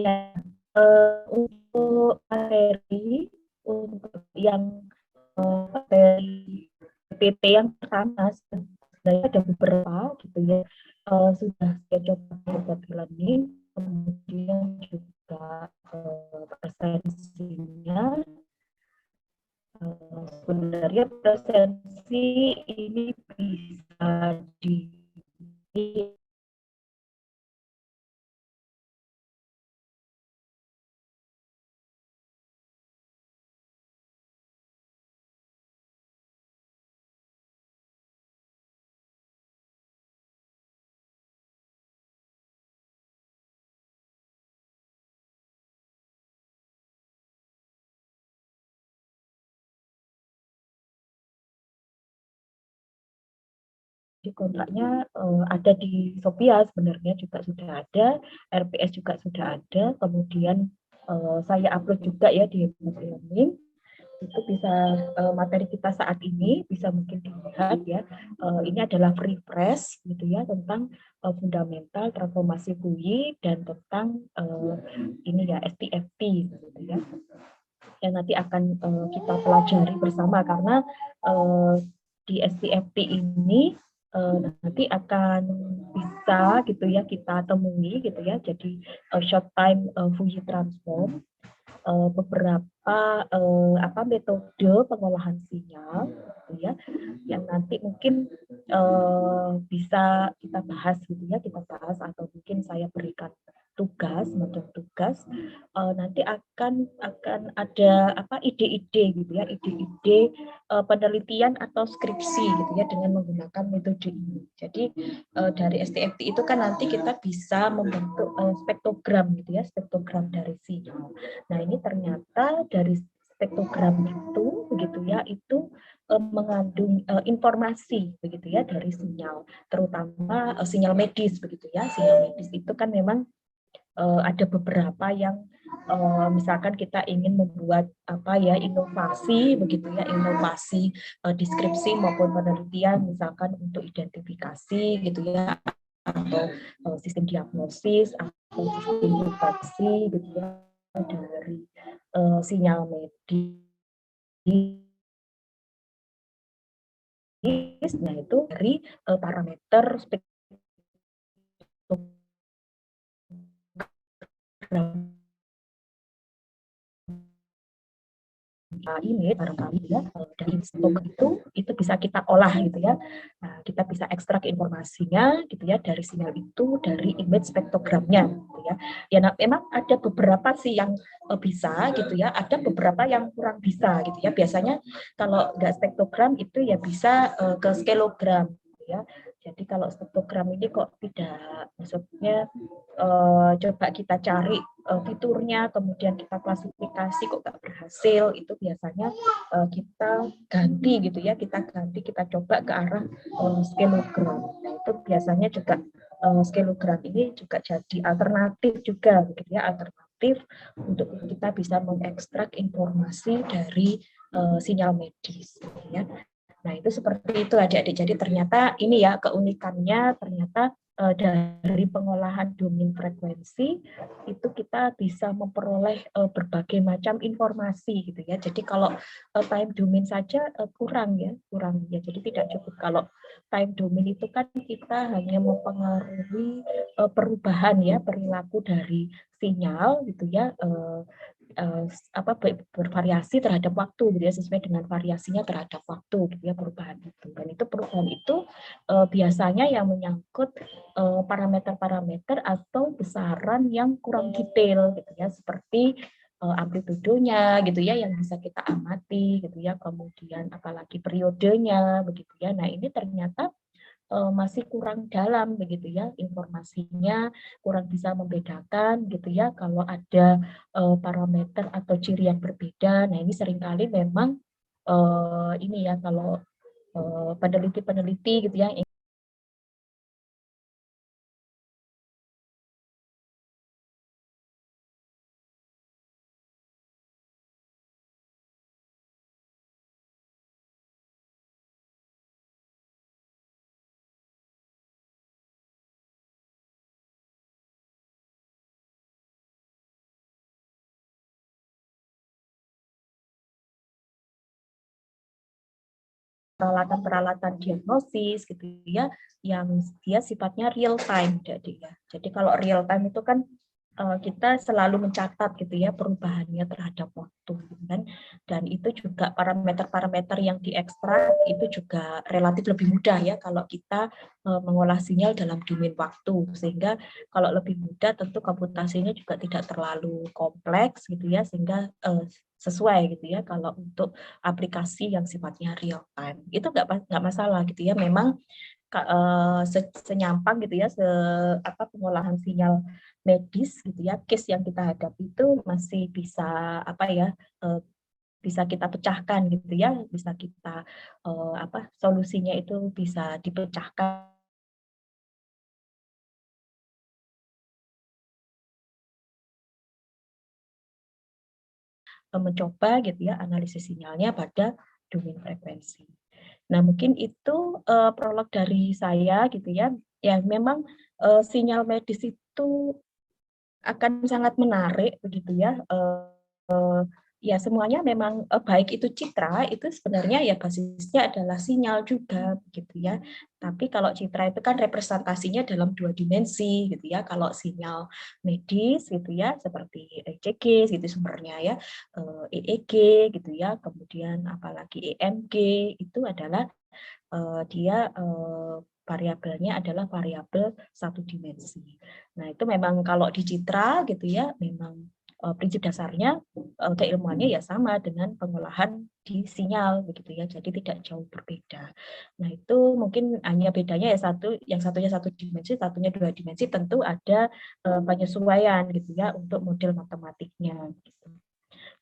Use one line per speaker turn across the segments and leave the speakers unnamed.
Ya, untuk materi, untuk yang materi PPT yang pertama sebenarnya ada beberapa gitu ya. Sudah saya coba buat learning, kemudian juga presensinya. Sebenarnya presensi ini bisa di kontraknya ada di Sophia sebenarnya juga sudah ada, RPS juga sudah ada, kemudian saya upload juga ya di Learning. Itu bisa materi kita saat ini bisa mungkin dilihat ya. Ini adalah free press gitu ya tentang fundamental transformasi GUI dan tentang ini ya STFT gitu ya. Yang nanti akan kita pelajari bersama karena di STFT ini nanti akan bisa gitu ya kita temui gitu ya. Jadi short time Fourier transform, beberapa metode pengolahan sinyal gitu ya yang nanti mungkin bisa kita bahas gitu ya, kita bahas atau mungkin saya berikan tugas, macam tugas, nanti akan ada ide-ide gitu ya, ide-ide penelitian atau skripsi gitu ya dengan menggunakan metode ini. Jadi dari STFT itu kan nanti kita bisa membentuk spektrogram gitu ya, spektrogram dari sinyal. Nah ini ternyata dari spektrogram itu begitu ya, itu mengandung informasi begitu ya dari sinyal, terutama sinyal medis begitu ya. Sinyal medis itu kan memang ada beberapa yang misalkan kita ingin membuat inovasi begitu ya, inovasi deskripsi maupun penelitian misalkan untuk identifikasi gitu ya, atau sistem diagnosis atau sistem deteksi gitu ya dari sinyal medis. Nah itu dari parameter spektrogram ini barangkali ya dari stok itu bisa kita olah gitu ya. Nah, kita bisa ekstrak informasinya gitu ya dari sinyal itu, dari image spektrogramnya gitu ya. Ya memang ada beberapa sih yang bisa gitu ya, ada beberapa yang kurang bisa gitu ya. Biasanya kalau nggak spektrogram itu ya bisa ke skelogram gitu ya. Jadi kalau spektrogram ini kok tidak, maksudnya coba kita cari fiturnya, kemudian kita klasifikasi kok nggak berhasil, itu biasanya kita ganti gitu ya, kita coba ke arah skelogram. Nah itu biasanya juga skelogram ini juga jadi alternatif juga gitu ya, alternatif untuk kita bisa mengekstrak informasi dari sinyal medis gitu ya. Nah, itu seperti itu adik-adik. Jadi ternyata ini ya keunikannya, ternyata dari pengolahan domain frekuensi itu kita bisa memperoleh berbagai macam informasi gitu ya. Jadi kalau time domain saja kurang ya. Jadi tidak cukup kalau time domain itu kan kita hanya mempengaruhi perubahan ya perilaku dari sinyal gitu ya. Bervariasi terhadap waktu gitu ya, sesuai dengan variasinya terhadap waktu gitu ya perubahan itu. Dan itu perubahan itu biasanya yang menyangkut parameter-parameter atau besaran yang kurang detail gitu ya, seperti amplitudenya gitu ya yang bisa kita amati gitu ya, kemudian apalagi periodenya begitu ya. Nah, ini ternyata masih kurang dalam begitu ya informasinya, kurang bisa membedakan gitu ya kalau ada parameter atau ciri yang berbeda. Nah, ini seringkali memang ini ya kalau peneliti-peneliti gitu ya peralatan-peralatan diagnosis gitu ya, yang dia sifatnya real time. Jadi kalau real time itu kan kita selalu mencatat gitu ya perubahannya terhadap waktu gitu kan, dan itu juga parameter-parameter yang diekstrak itu juga relatif lebih mudah ya kalau kita mengolah sinyal dalam domain waktu, sehingga kalau lebih mudah tentu komputasinya juga tidak terlalu kompleks gitu ya, sehingga sesuai gitu ya. Kalau untuk aplikasi yang sifatnya real time itu nggak masalah gitu ya, memang senyampang gitu ya, pengolahan sinyal medis gitu ya, case yang kita hadapi itu masih bisa bisa kita pecahkan gitu ya, bisa kita solusinya itu bisa dipecahkan, mencoba gitu ya analisis sinyalnya pada domain frekuensi. Nah, mungkin itu prolog dari saya gitu ya. Ya, memang sinyal medis itu akan sangat menarik begitu ya. Ya semuanya memang baik itu citra itu sebenarnya ya basisnya adalah sinyal juga begitu ya. Tapi kalau citra itu kan representasinya dalam 2 dimensi gitu ya. Kalau sinyal medis gitu ya seperti ECG gitu sumbernya ya, EEG gitu ya, kemudian apalagi EMG itu adalah dia variabelnya adalah variabel 1 dimensi. Nah, itu memang kalau di citra gitu ya, memang prinsip dasarnya keilmuannya ya sama dengan pengolahan di sinyal begitu ya. Jadi tidak jauh berbeda. Nah, itu mungkin hanya bedanya ya yang satunya 1 dimensi, satunya 2 dimensi, tentu ada penyesuaian gitu ya untuk model matematiknya gitu.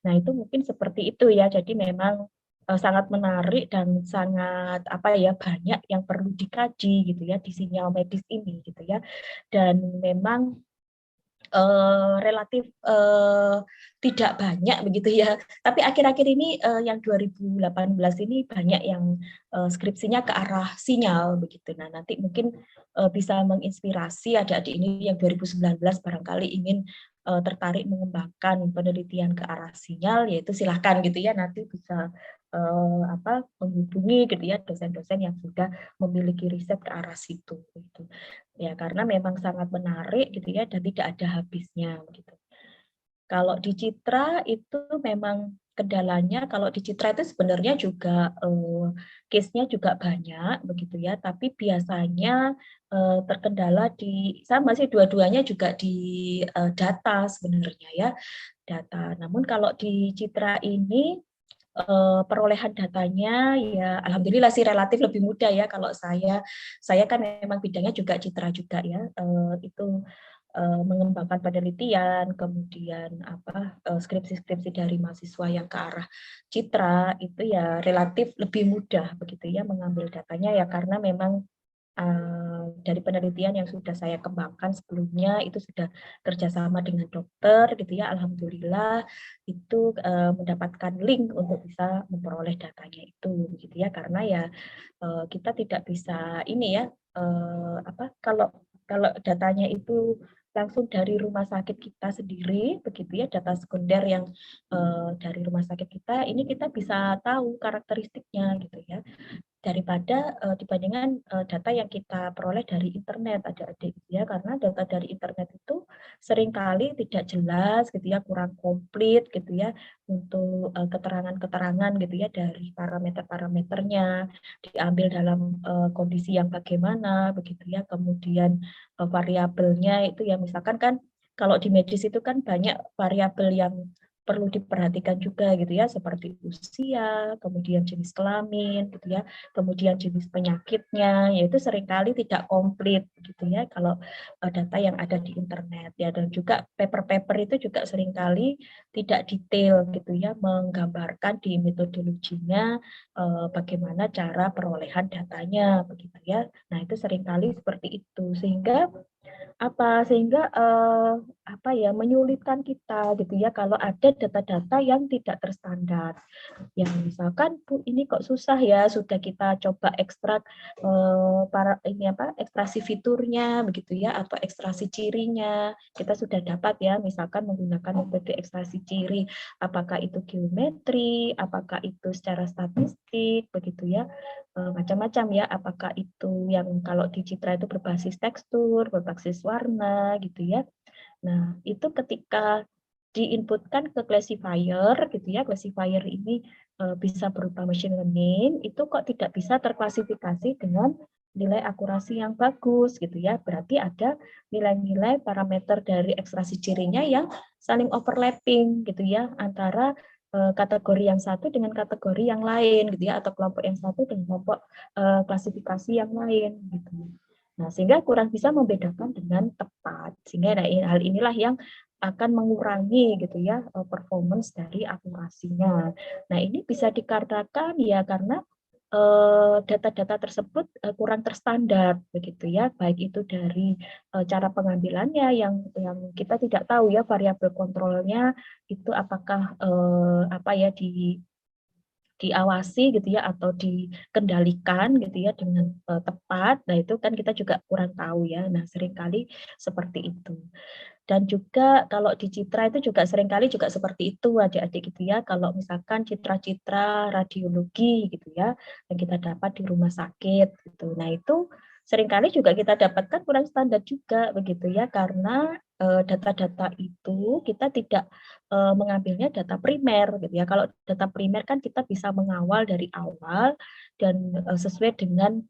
Nah, itu mungkin seperti itu ya. Jadi memang sangat menarik dan sangat banyak yang perlu dikaji gitu ya di sinyal medis ini gitu ya. Dan memang relatif tidak banyak begitu ya. Tapi akhir-akhir ini yang 2018 ini banyak yang skripsinya ke arah sinyal begitu. Nah, nanti mungkin bisa menginspirasi adik-adik ini yang 2019 barangkali ingin tertarik mengembangkan penelitian ke arah sinyal, yaitu silahkan gitu ya, nanti bisa menghubungi gitu ya dosen-dosen yang sudah memiliki riset ke arah situ gitu. Ya, karena memang sangat menarik gitu ya dan tidak ada habisnya gitu. Kalau di citra itu memang kendalanya, kalau di citra itu sebenarnya juga case-nya juga banyak begitu ya, tapi biasanya terkendala di sama sih dua-duanya juga di data sebenarnya ya, data. Namun kalau di citra ini perolehan datanya ya alhamdulillah sih relatif lebih mudah ya. Kalau saya kan memang bidangnya juga citra juga ya, itu mengembangkan penelitian, kemudian skripsi-skripsi dari mahasiswa yang ke arah citra itu ya relatif lebih mudah begitu ya mengambil datanya ya, karena memang dari penelitian yang sudah saya kembangkan sebelumnya itu sudah kerjasama dengan dokter gitu ya, alhamdulillah itu mendapatkan link untuk bisa memperoleh datanya itu gitu ya, karena ya kita tidak bisa ini ya kalau kalau datanya itu langsung dari rumah sakit kita sendiri begitu ya, data sekunder yang dari rumah sakit kita ini kita bisa tahu karakteristiknya gitu ya, daripada dibandingkan data yang kita peroleh dari internet adik-adik ya, karena data dari internet itu seringkali tidak jelas gitu ya, kurang komplit gitu ya untuk keterangan-keterangan gitu ya dari parameter-parameternya diambil dalam kondisi yang bagaimana begitu ya, kemudian variabelnya itu ya misalkan kan kalau di medis itu kan banyak variabel yang perlu diperhatikan juga gitu ya, seperti usia, kemudian jenis kelamin gitu ya, kemudian jenis penyakitnya, yaitu seringkali tidak komplit gitu ya kalau data yang ada di internet ya, dan juga paper-paper itu juga seringkali tidak detail gitu ya menggambarkan di metodologinya bagaimana cara perolehan datanya begitu ya. Nah, itu seringkali seperti itu, sehingga menyulitkan kita gitu ya kalau ada data-data yang tidak terstandar. Yang misalkan Bu ini kok susah ya, sudah kita coba ekstrak ekstrasi fiturnya begitu ya, atau ekstrasi cirinya. Kita sudah dapat ya misalkan menggunakan metode ekstrasi ciri, apakah itu geometri, apakah itu secara statistik estetik begitu ya, macam-macam ya, apakah itu yang kalau di Citra itu berbasis tekstur, berbasis warna gitu ya. Nah, itu ketika diinputkan ke classifier gitu ya, classifier ini bisa berupa machine learning, itu kok tidak bisa terklasifikasi dengan nilai akurasi yang bagus gitu ya. Berarti ada nilai-nilai parameter dari ekstraksi cirinya yang saling overlapping gitu ya, antara kategori yang satu dengan kategori yang lain gitu ya, atau kelompok yang satu dengan kelompok klasifikasi yang lain gitu. Nah, sehingga kurang bisa membedakan dengan tepat. Sehingga hal inilah yang akan mengurangi gitu ya performance dari akurasinya. Nah, ini bisa dikarenakan ya karena data-data tersebut kurang terstandar begitu ya, baik itu dari cara pengambilannya yang kita tidak tahu ya variabel kontrolnya itu apakah apa ya diawasi gitu ya atau dikendalikan gitu ya dengan tepat. Nah, itu kan kita juga kurang tahu ya. Nah, seringkali seperti itu. Dan juga kalau di Citra itu juga seringkali juga seperti itu adik-adik gitu ya. Kalau misalkan citra-citra radiologi gitu ya yang kita dapat di rumah sakit gitu. Nah, itu seringkali juga kita dapatkan kurang standar juga begitu ya, karena data-data itu kita tidak mengambilnya data primer gitu ya. Kalau data primer kan kita bisa mengawal dari awal dan sesuai dengan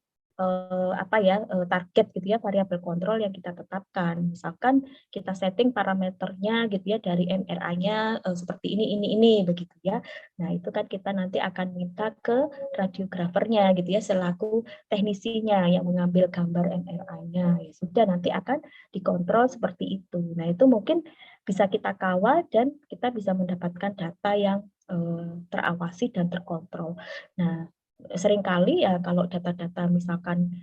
apa ya target gitu ya, variabel kontrol yang kita tetapkan. Misalkan kita setting parameternya gitu ya dari MRI-nya seperti ini begitu ya. Nah, itu kan kita nanti akan minta ke radiografernya gitu ya selaku teknisinya yang mengambil gambar MRI-nya. Ya sudah, nanti akan dikontrol seperti itu. Nah, itu mungkin bisa kita kawal dan kita bisa mendapatkan data yang terawasi dan terkontrol. Nah, seringkali ya kalau data-data misalkan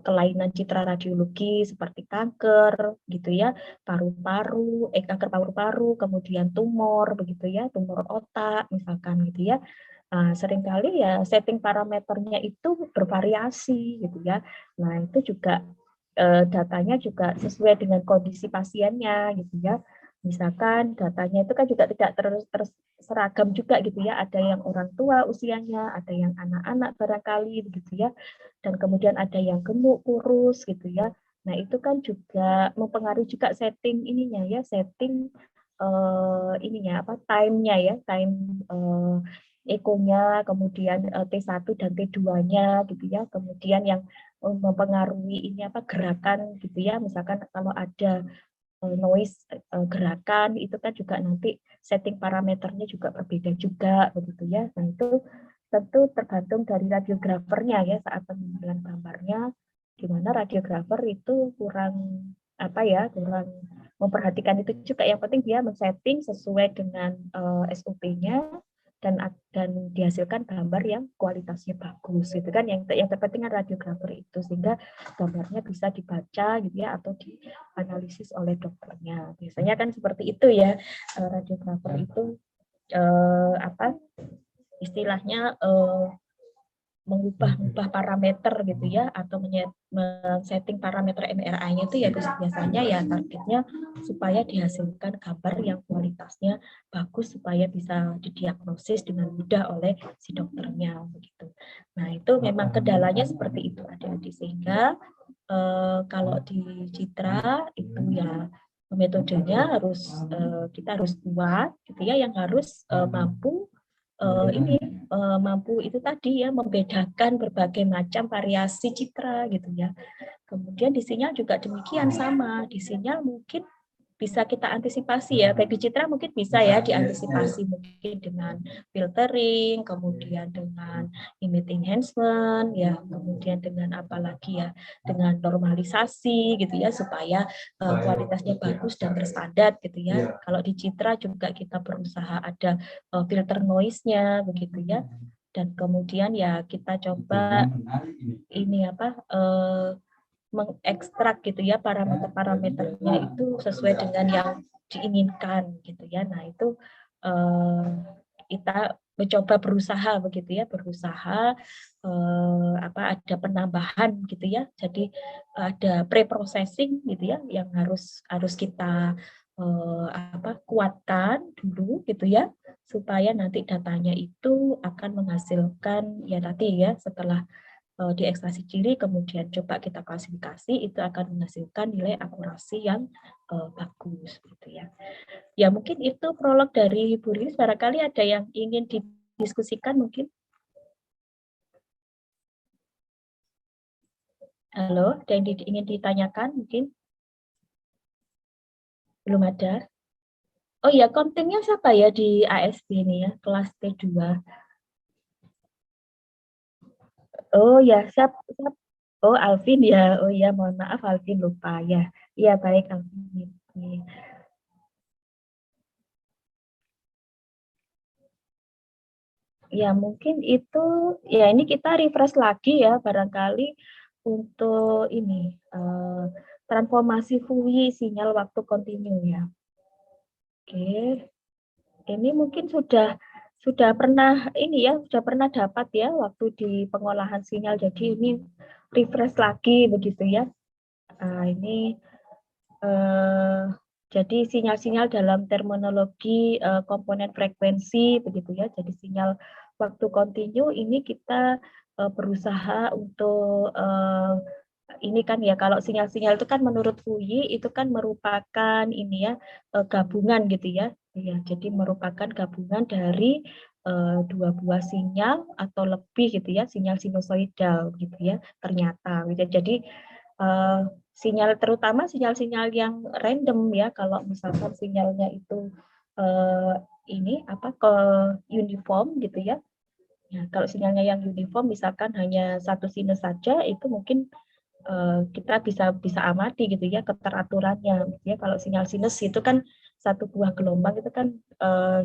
kelainan citra radiologi seperti kanker gitu ya, paru-paru, kanker paru-paru, kemudian tumor begitu ya, tumor otak misalkan gitu ya. Nah, seringkali ya setting parameternya itu bervariasi gitu ya. Nah, itu juga datanya juga sesuai dengan kondisi pasiennya gitu ya. Misalkan datanya itu kan juga tidak seragam juga gitu ya, ada yang orang tua usianya, ada yang anak-anak barangkali begitu ya, dan kemudian ada yang gemuk, kurus gitu ya. Nah, itu kan juga mempengaruhi juga setting ininya ya, setting ininya apa time-nya ya, time ekonya, kemudian T1 dan T2-nya gitu ya, kemudian yang mempengaruhi ini apa gerakan gitu ya, misalkan kalau ada noise gerakan itu kan juga nanti setting parameternya juga berbeda juga begitu ya. Nah, itu tentu tergantung dari radiografernya ya saat pengambilan gambarnya, di mana radiografer itu kurang apa ya, kurang memperhatikan itu juga. Yang penting dia men-setting sesuai dengan SOP-nya dan dihasilkan gambar yang kualitasnya bagus gitu kan, yang terpenting kan radiografer itu, sehingga gambarnya bisa dibaca gitu ya atau dianalisis oleh dokternya. Biasanya kan seperti itu ya, radiografer itu apa istilahnya mengubah parameter gitu ya, atau men-setting parameter MRI-nya itu ya biasanya ya targetnya supaya dihasilkan gambar yang kualitasnya bagus supaya bisa didiagnosis dengan mudah oleh si dokternya begitu. Nah, itu memang kendalanya seperti itu adik-adik, sehingga kalau di Citra itu ya metodenya harus kita harus buat gitu ya, yang harus mampu mampu itu tadi ya membedakan berbagai macam variasi citra gitu ya. Kemudian di sinyal juga demikian sama. Di sinyal mungkin bisa kita antisipasi ya, baik di citra mungkin bisa ya diantisipasi mungkin dengan filtering, kemudian dengan image enhancement, ya, kemudian dengan apalagi ya, dengan normalisasi gitu ya, supaya kualitasnya bagus dan terstandar gitu ya. Kalau di citra juga kita berusaha ada filter noise-nya begitu ya, dan kemudian ya kita coba ini apa mengekstrak gitu ya parameter-parameternya itu sesuai dengan yang diinginkan gitu ya. Nah, itu kita mencoba berusaha begitu ya, berusaha apa ada penambahan gitu ya. Jadi ada pre-processing gitu ya yang harus kita kuatkan dulu gitu ya, supaya nanti datanya itu akan menghasilkan ya tadi ya, setelah diekstraksi ciri kemudian coba kita klasifikasi, itu akan menghasilkan nilai akurasi yang bagus gitu ya. Ya mungkin itu prolog dari Bu Riris, barangkali ada yang ingin didiskusikan mungkin. Halo, ada yang ingin ditanyakan mungkin? Belum ada? Oh iya, kontennya siapa ya di ASB ini ya, kelas T2? Oh ya, siap. Oh Alvin ya, oh iya mohon maaf Alvin lupa ya. Iya baik Alvin. Ya mungkin itu, ya ini kita refresh lagi ya barangkali untuk ini, transformasi Fourier sinyal waktu kontinu ya. Oke, ini mungkin sudah pernah ini ya, sudah pernah dapat ya waktu di pengolahan sinyal. Jadi ini refresh lagi begitu ya. Ini jadi sinyal-sinyal dalam terminologi komponen frekuensi begitu ya. Jadi sinyal waktu kontinu ini kita berusaha untuk ini kan ya, kalau sinyal-sinyal itu kan menurut Fourier itu kan merupakan ini ya, gabungan gitu ya. Ya, jadi merupakan gabungan dari dua buah sinyal atau lebih gitu ya, sinyal sinusoidal gitu ya ternyata. Jadi sinyal, terutama sinyal-sinyal yang random ya, kalau misalkan sinyalnya itu ini ke uniform gitu ya. Ya, kalau sinyalnya yang uniform misalkan hanya satu sinus saja, itu mungkin kita bisa amati gitu ya keteraturannya. Ya, kalau sinyal sinus itu kan satu buah gelombang itu kan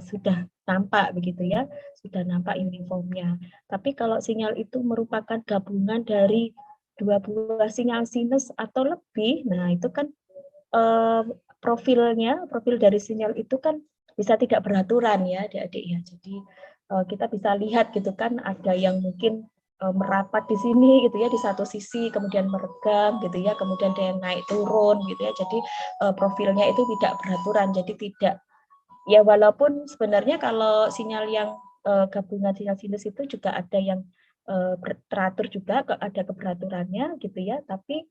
sudah nampak begitu ya, sudah nampak uniformnya. Tapi kalau sinyal itu merupakan gabungan dari dua buah sinyal sinus atau lebih, nah itu kan profil dari sinyal itu kan bisa tidak beraturan ya adik-adik ya. Jadi kita bisa lihat gitu kan, ada yang mungkin merapat di sini gitu ya, di satu sisi kemudian meregang gitu ya, kemudian ada yang naik turun gitu ya. Jadi profilnya itu tidak beraturan, jadi tidak ya, walaupun sebenarnya kalau sinyal yang gabungan sinyal sinus itu juga ada yang teratur juga, ada keberaturannya gitu ya, tapi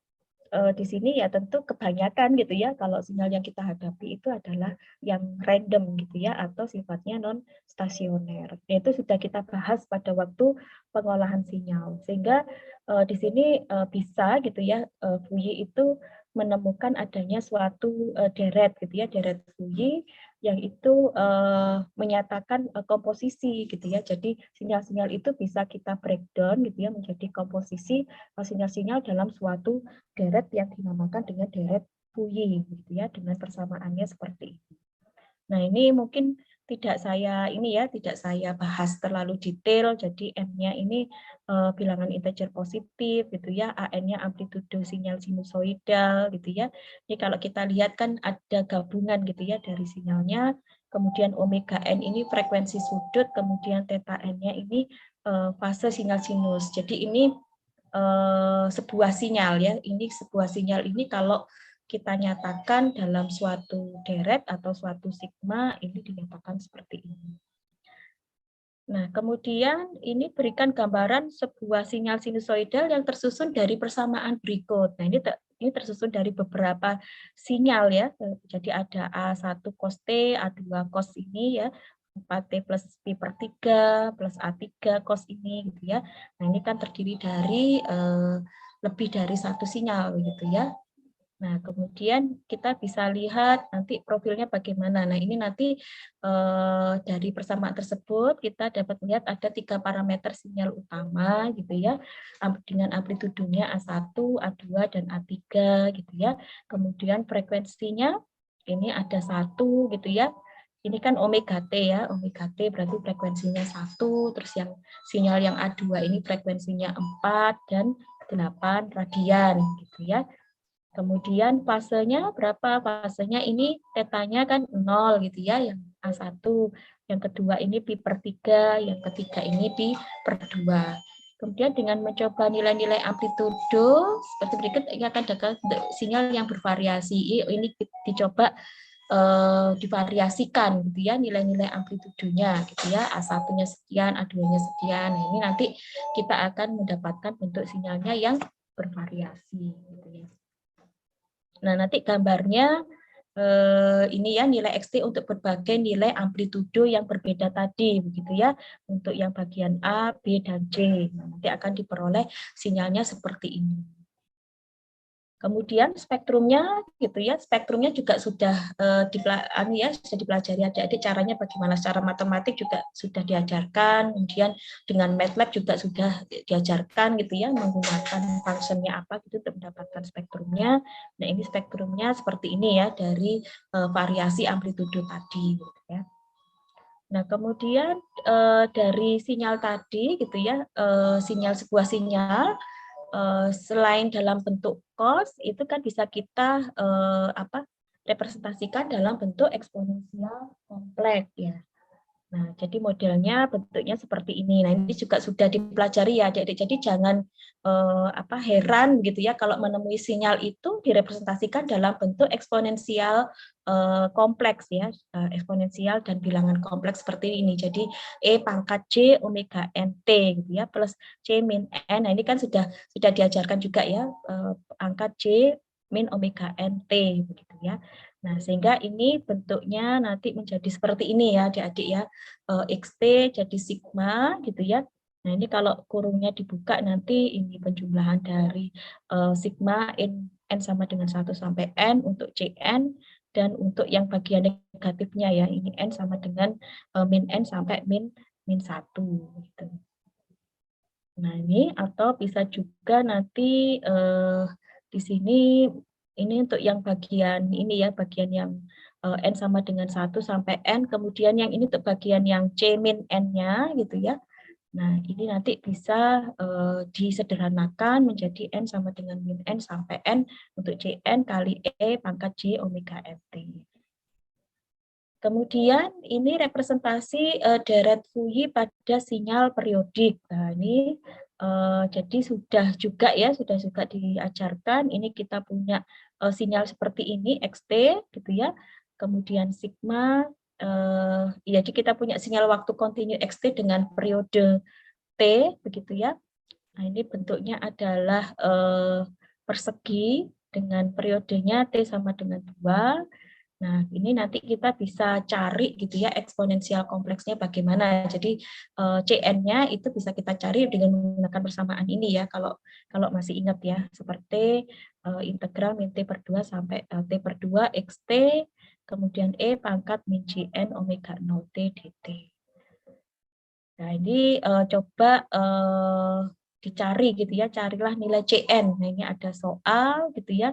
di sini ya tentu kebanyakan gitu ya, kalau sinyal yang kita hadapi itu adalah yang random gitu ya, atau sifatnya non stasioner. Itu sudah kita bahas pada waktu pengolahan sinyal, sehingga di sini bisa gitu ya, Fourier itu menemukan adanya suatu deret gitu ya, deret Fourier yang itu menyatakan komposisi gitu ya. Jadi sinyal-sinyal itu bisa kita breakdown gitu ya menjadi komposisi sinyal-sinyal dalam suatu deret yang dinamakan dengan deret Fourier gitu ya, dengan persamaannya seperti ini. Nah, ini mungkin tidak saya bahas terlalu detail. Jadi M-nya ini bilangan integer positif gitu ya, AN-nya amplitudo sinyal sinusoidal gitu ya. Jadi kalau kita lihat kan ada gabungan gitu ya dari sinyalnya, kemudian omega n ini frekuensi sudut, kemudian theta n-nya ini fase sinyal sinus. Jadi ini sebuah sinyal ya. Ini sebuah sinyal ini kalau kita nyatakan dalam suatu deret atau suatu sigma, ini dinyatakan seperti ini. Nah, kemudian ini berikan gambaran sebuah sinyal sinusoidal yang tersusun dari persamaan berikut. Nah, ini tersusun dari beberapa sinyal ya. Jadi ada A1 cos T, A2 cos ini ya, 4T plus Pi per 3 plus A3 cos ini gitu ya. Nah, ini kan terdiri dari lebih dari satu sinyal gitu ya. Nah, kemudian kita bisa lihat nanti profilnya bagaimana. Nah, ini nanti dari persamaan tersebut kita dapat melihat ada 3 parameter sinyal utama gitu ya, dengan amplitudonya A1, A2, dan A3 gitu ya. Kemudian frekuensinya ini ada 1 gitu ya. Ini kan omega T ya, omega T berarti frekuensinya 1, terus yang sinyal yang A2 ini frekuensinya 4 dan 8 radian gitu ya. Kemudian fasenya berapa? Fasenya ini tetanya kan 0 gitu ya, yang A1. Yang kedua ini pi per 3, yang ketiga ini pi per 2. Kemudian dengan mencoba nilai-nilai amplitudo seperti berikut, ini akan ada sinyal yang bervariasi. Ini dicoba divariasikan gitu ya nilai-nilai amplitudonya gitu ya, A1-nya sekian, A2-nya sekian. Nah, ini nanti kita akan mendapatkan bentuk sinyalnya yang bervariasi gitu ya. Nah, nanti gambarnya ini ya nilai XT untuk berbagai nilai amplitudo yang berbeda tadi begitu ya, untuk yang bagian A, B dan C. Nah, nanti akan diperoleh sinyalnya seperti ini. Kemudian spektrumnya gitu ya, spektrumnya juga sudah sudah dipelajari adik-adik caranya bagaimana, secara matematik juga sudah diajarkan, kemudian dengan MATLAB juga sudah diajarkan gitu ya, menggunakan fungsinya apa gitu untuk mendapatkan spektrumnya. Nah, ini spektrumnya seperti ini ya dari variasi amplitudo tadi gitu ya. Nah, kemudian dari sinyal tadi gitu ya, sebuah sinyal selain dalam bentuk cos itu kan bisa kita representasikan dalam bentuk eksponensial kompleks ya. Nah, jadi modelnya bentuknya seperti ini. Nah, ini juga sudah dipelajari ya, Adik-adik. Jadi jangan heran gitu ya kalau menemui sinyal itu direpresentasikan dalam bentuk eksponensial kompleks ya, eksponensial dan bilangan kompleks seperti ini. Jadi E pangkat J omega NT gitu ya plus C min N. Nah, ini kan sudah diajarkan juga ya, angka J min omega NT begitu ya. Nah, sehingga ini bentuknya nanti menjadi seperti ini ya, adik-adik ya. XT jadi sigma gitu ya. Nah, ini kalau kurungnya dibuka nanti ini penjumlahan dari sigma n sama dengan 1 sampai n untuk Cn, dan untuk yang bagian negatifnya ya, ini n sama dengan min n sampai min 1 gitu. Nah, ini atau bisa juga nanti di sini ini untuk yang bagian ini ya, bagian yang N sama dengan 1 sampai N, kemudian yang ini untuk bagian yang C min N-nya gitu ya. Nah, ini nanti bisa disederhanakan menjadi N sama dengan min N sampai N untuk Cn kali E pangkat J omega Ft. Kemudian ini representasi deret Fourier pada sinyal periodik. Nah, ini jadi sudah juga ya, sudah juga diajarkan. Ini kita punya sinyal seperti ini XT gitu ya. Kemudian sigma jadi kita punya sinyal waktu kontinu XT dengan periode T begitu ya. Nah, ini bentuknya adalah persegi dengan periodenya T sama dengan 2. Nah, ini nanti kita bisa cari gitu ya eksponensial kompleksnya bagaimana. Jadi Cn-nya itu bisa kita cari dengan menggunakan persamaan ini ya. Kalau masih ingat ya, seperti integral min t per 2 sampai t per 2 xt, kemudian E pangkat min Cn omega 0 t dt. Nah, ini coba dicari gitu ya, carilah nilai Cn. Nah, ini ada soal gitu ya.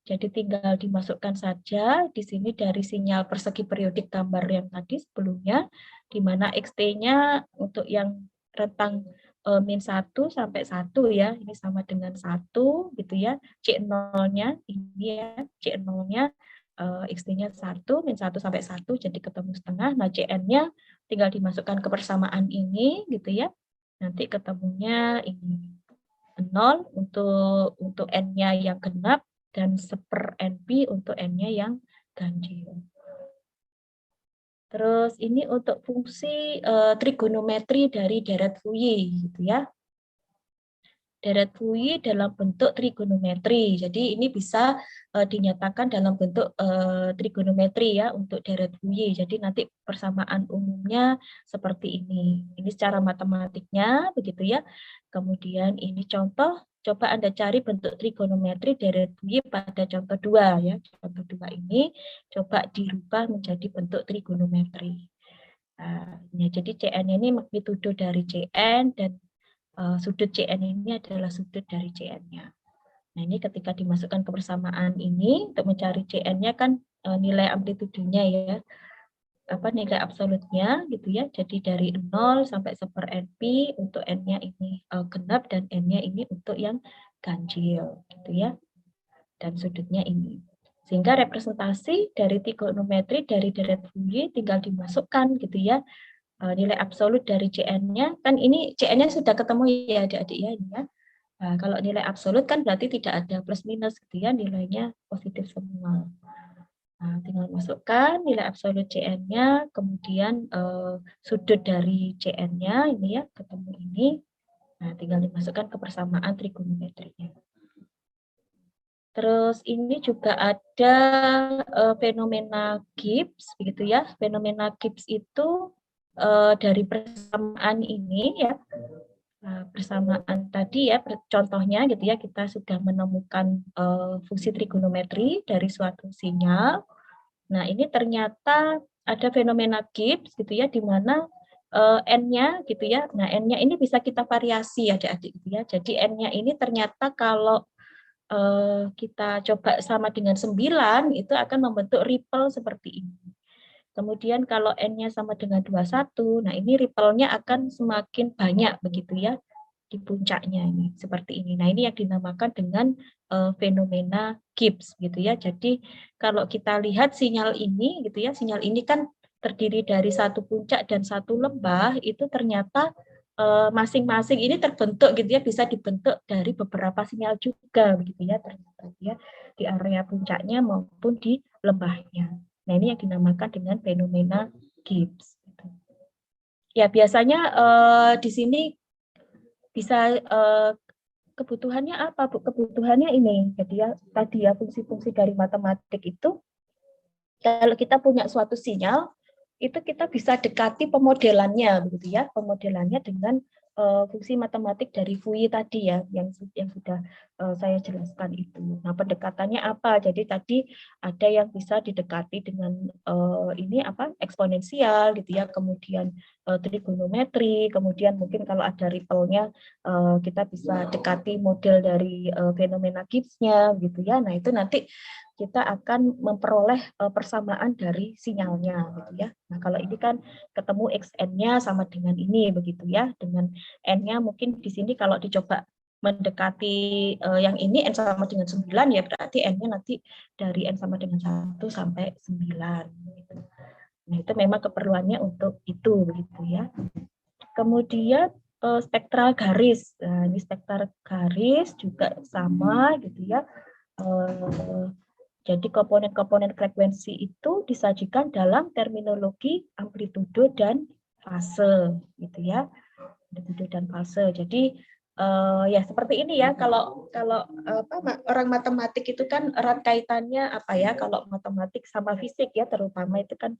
Jadi tinggal dimasukkan saja di sini dari sinyal persegi periodik gambar yang tadi sebelumnya, di mana XT-nya untuk yang rentang min 1 sampai 1 ya, ini sama dengan 1 gitu ya. C0-nya ini ya, C0-nya XT-nya 1, min 1 sampai 1, jadi ketemu setengah. Nah, Cn-nya tinggal dimasukkan ke persamaan ini gitu ya. Nanti ketemunya ini 0 untuk N-nya yang genap, dan 1/NP untuk N-nya yang ganjil. Terus ini untuk fungsi trigonometri dari deret Fourier gitu ya. Deret Fourier dalam bentuk trigonometri. Jadi ini bisa dinyatakan dalam bentuk trigonometri ya untuk deret Fourier. Jadi nanti persamaan umumnya seperti ini. Ini secara matematiknya begitu ya. Kemudian ini contoh, coba Anda cari bentuk trigonometri deret Fourier pada contoh 2 ya. Contoh 2 ini coba dirubah menjadi bentuk trigonometri. Nah, ya, jadi Cn ini magnitudo dari Cn, dan sudut Cn ini adalah sudut dari Cn-nya. Nah, ini ketika dimasukkan ke persamaan ini untuk mencari Cn-nya kan nilai amplitudonya ya, nilai absolutnya gitu ya. Jadi dari 0 sampai 1/NP untuk N-nya ini genap dan N-nya ini untuk yang ganjil gitu ya. Dan sudutnya ini. Sehingga representasi dari trigonometri dari deret Fourier tinggal dimasukkan gitu ya. Nilai absolut dari Cn-nya, kan ini Cn-nya sudah ketemu ya adik-adik ya, ini ya. Nah, kalau nilai absolut kan berarti tidak ada plus minus gitu ya, nilainya positif semua. Nah, tinggal masukkan nilai absolut CN-nya, kemudian sudut dari CN-nya, ini ya, ketemu ini. Nah, tinggal dimasukkan ke persamaan trigonometrinya. Terus ini juga ada fenomena Gibbs, begitu ya. Fenomena Gibbs itu dari persamaan ini ya, persamaan tadi ya, contohnya gitu ya, kita sudah menemukan fungsi trigonometri dari suatu sinyal. Nah, ini ternyata ada fenomena Gibbs gitu ya, di mana N-nya gitu ya. Nah, N-nya ini bisa kita variasi ya, adik-adik gitu ya. Jadi N-nya ini ternyata kalau kita coba sama dengan 9, itu akan membentuk ripple seperti ini. Kemudian kalau N-nya sama dengan 21, nah ini ripple-nya akan semakin banyak begitu ya di puncaknya ini seperti ini. Nah, ini yang dinamakan dengan fenomena Gibbs gitu ya. Jadi kalau kita lihat sinyal ini gitu ya, sinyal ini kan terdiri dari satu puncak dan satu lembah, itu ternyata masing-masing ini terbentuk gitu ya, bisa dibentuk dari beberapa sinyal juga begitu ya ternyata ya, di area puncaknya maupun di lembahnya. Nah, ini yang dinamakan dengan fenomena Gibbs. Ya, biasanya di sini bisa kebutuhannya apa, Bu? Kebutuhannya ini. Jadi ya tadi ya fungsi-fungsi dari matematik itu kalau kita punya suatu sinyal itu kita bisa dekati pemodelannya begitu ya, pemodelannya dengan fungsi matematik dari Fui tadi ya, yang sudah saya jelaskan itu. Nah, pendekatannya apa? Jadi tadi ada yang bisa didekati dengan ini apa, eksponensial gitu ya, kemudian trigonometri, kemudian mungkin kalau ada ripple-nya kita bisa dekati model dari fenomena Gibbs-nya gitu ya. Nah, itu nanti kita akan memperoleh persamaan dari sinyalnya gitu ya. Nah, kalau ini kan ketemu xn-nya sama dengan ini begitu ya, dengan n-nya mungkin di sini kalau dicoba mendekati yang ini n sama dengan 9 ya berarti n-nya nanti dari n sama dengan 1 sampai 9 gitu. Nah, itu memang keperluannya untuk itu begitu ya. Kemudian spektral garis. Nah, ini spektral garis juga sama gitu ya. Jadi komponen-komponen frekuensi itu disajikan dalam terminologi amplitudo dan fase, gitu ya, amplitudo dan fase. Jadi ya seperti ini ya. Kalau orang matematik itu kan erat kaitannya apa ya? Kalau matematik sama fisik ya, terutama itu kan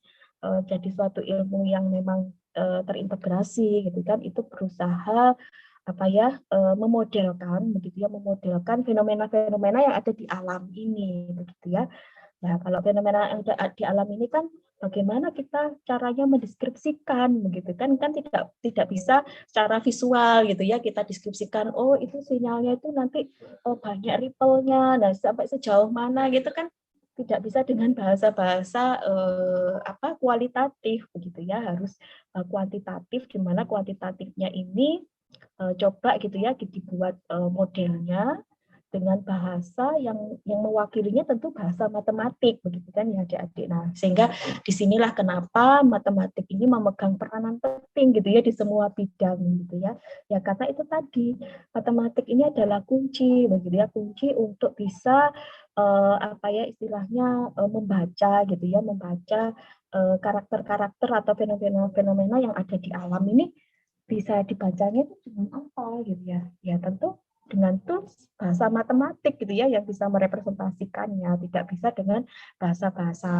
jadi suatu ilmu yang memang terintegrasi, gitu kan? Itu berusaha apa ya, memodelkan begitu ya, memodelkan fenomena-fenomena yang ada di alam ini begitu ya. Nah, kalau fenomena yang ada di alam ini kan bagaimana kita caranya mendeskripsikan begitu kan tidak bisa secara visual gitu ya, kita deskripsikan oh itu sinyalnya itu nanti banyak ripple-nya, nah sampai sejauh mana gitu kan tidak bisa dengan bahasa-bahasa kualitatif begitu ya, harus kuantitatif, di mana kuantitatifnya ini coba gitu ya dibuat modelnya dengan bahasa yang mewakilinya tentu bahasa matematik begitu kan ya adik-adik. Nah, sehingga disinilah kenapa matematik ini memegang peranan penting gitu ya di semua bidang gitu ya. Ya karena itu tadi matematik ini adalah kunci begitu ya, kunci untuk bisa istilahnya membaca gitu ya, membaca karakter-karakter atau fenomena-fenomena yang ada di alam ini bisa dibacanya itu dengan apa gitu ya. Ya tentu dengan tools bahasa matematik gitu ya yang bisa merepresentasikannya, tidak bisa dengan bahasa-bahasa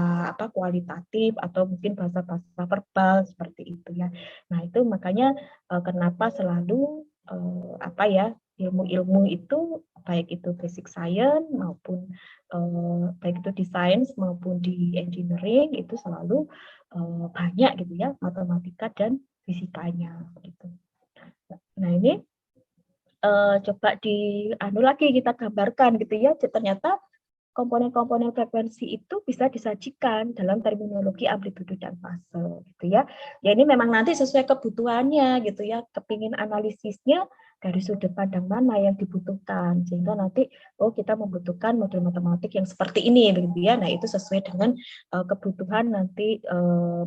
kualitatif atau mungkin bahasa-bahasa verbal seperti itu ya. Nah, itu makanya kenapa selalu ilmu-ilmu itu baik itu basic science maupun baik itu di science maupun di engineering itu selalu banyak gitu ya matematika dan fisikanya gitu. Nah, ini coba lagi kita gambarkan gitu ya, ternyata komponen-komponen frekuensi itu bisa disajikan dalam terminologi amplitudo dan fase gitu ya. Ya ini memang nanti sesuai kebutuhannya gitu ya, kepingin analisisnya dari sudut pandang mana yang dibutuhkan, sehingga nanti kita membutuhkan model matematik yang seperti ini begitu ya. Nah, itu sesuai dengan kebutuhan nanti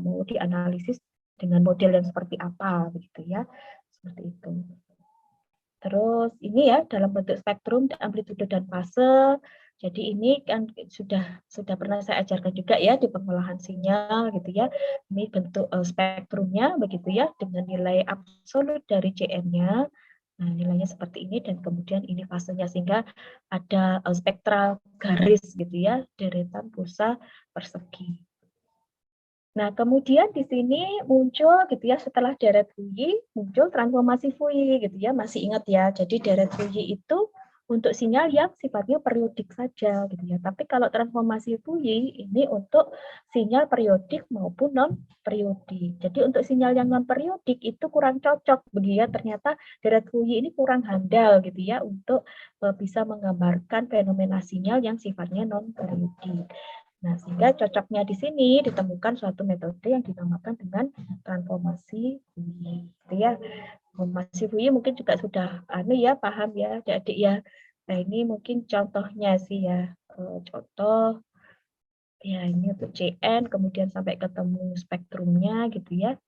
mau dianalisis dengan model yang seperti apa begitu ya. Seperti itu. Terus ini ya dalam bentuk spektrum, amplitudo dan fase Jadi ini kan sudah pernah saya ajarkan juga ya di pengolahan sinyal gitu ya. Ini bentuk spektrumnya begitu ya dengan nilai absolut dari CN-nya. Nah, nilainya seperti ini dan kemudian ini fasenya sehingga ada spektral garis gitu ya, deretan pulsa persegi. Nah, kemudian di sini muncul gitu ya setelah deret Fourier muncul transformasi Fourier gitu ya. Masih ingat ya. Jadi deret Fourier itu untuk sinyal yang sifatnya periodik saja gitu ya. Tapi kalau transformasi Fourier ini untuk sinyal periodik maupun non periodik. Jadi untuk sinyal yang non periodik itu kurang cocok begitu ya. Ternyata deret Fourier ini kurang handal gitu ya untuk bisa menggambarkan fenomena sinyal yang sifatnya non periodik. Nah, sehingga cocoknya di sini ditemukan suatu metode yang dinamakan dengan transformasi Fourier. Gitu ya. Transformasi Fourier mungkin juga sudah paham ya adik-adik ya. Nah, ini mungkin contohnya sih ya. Contoh ya ini untuk CN kemudian sampai ketemu spektrumnya gitu ya.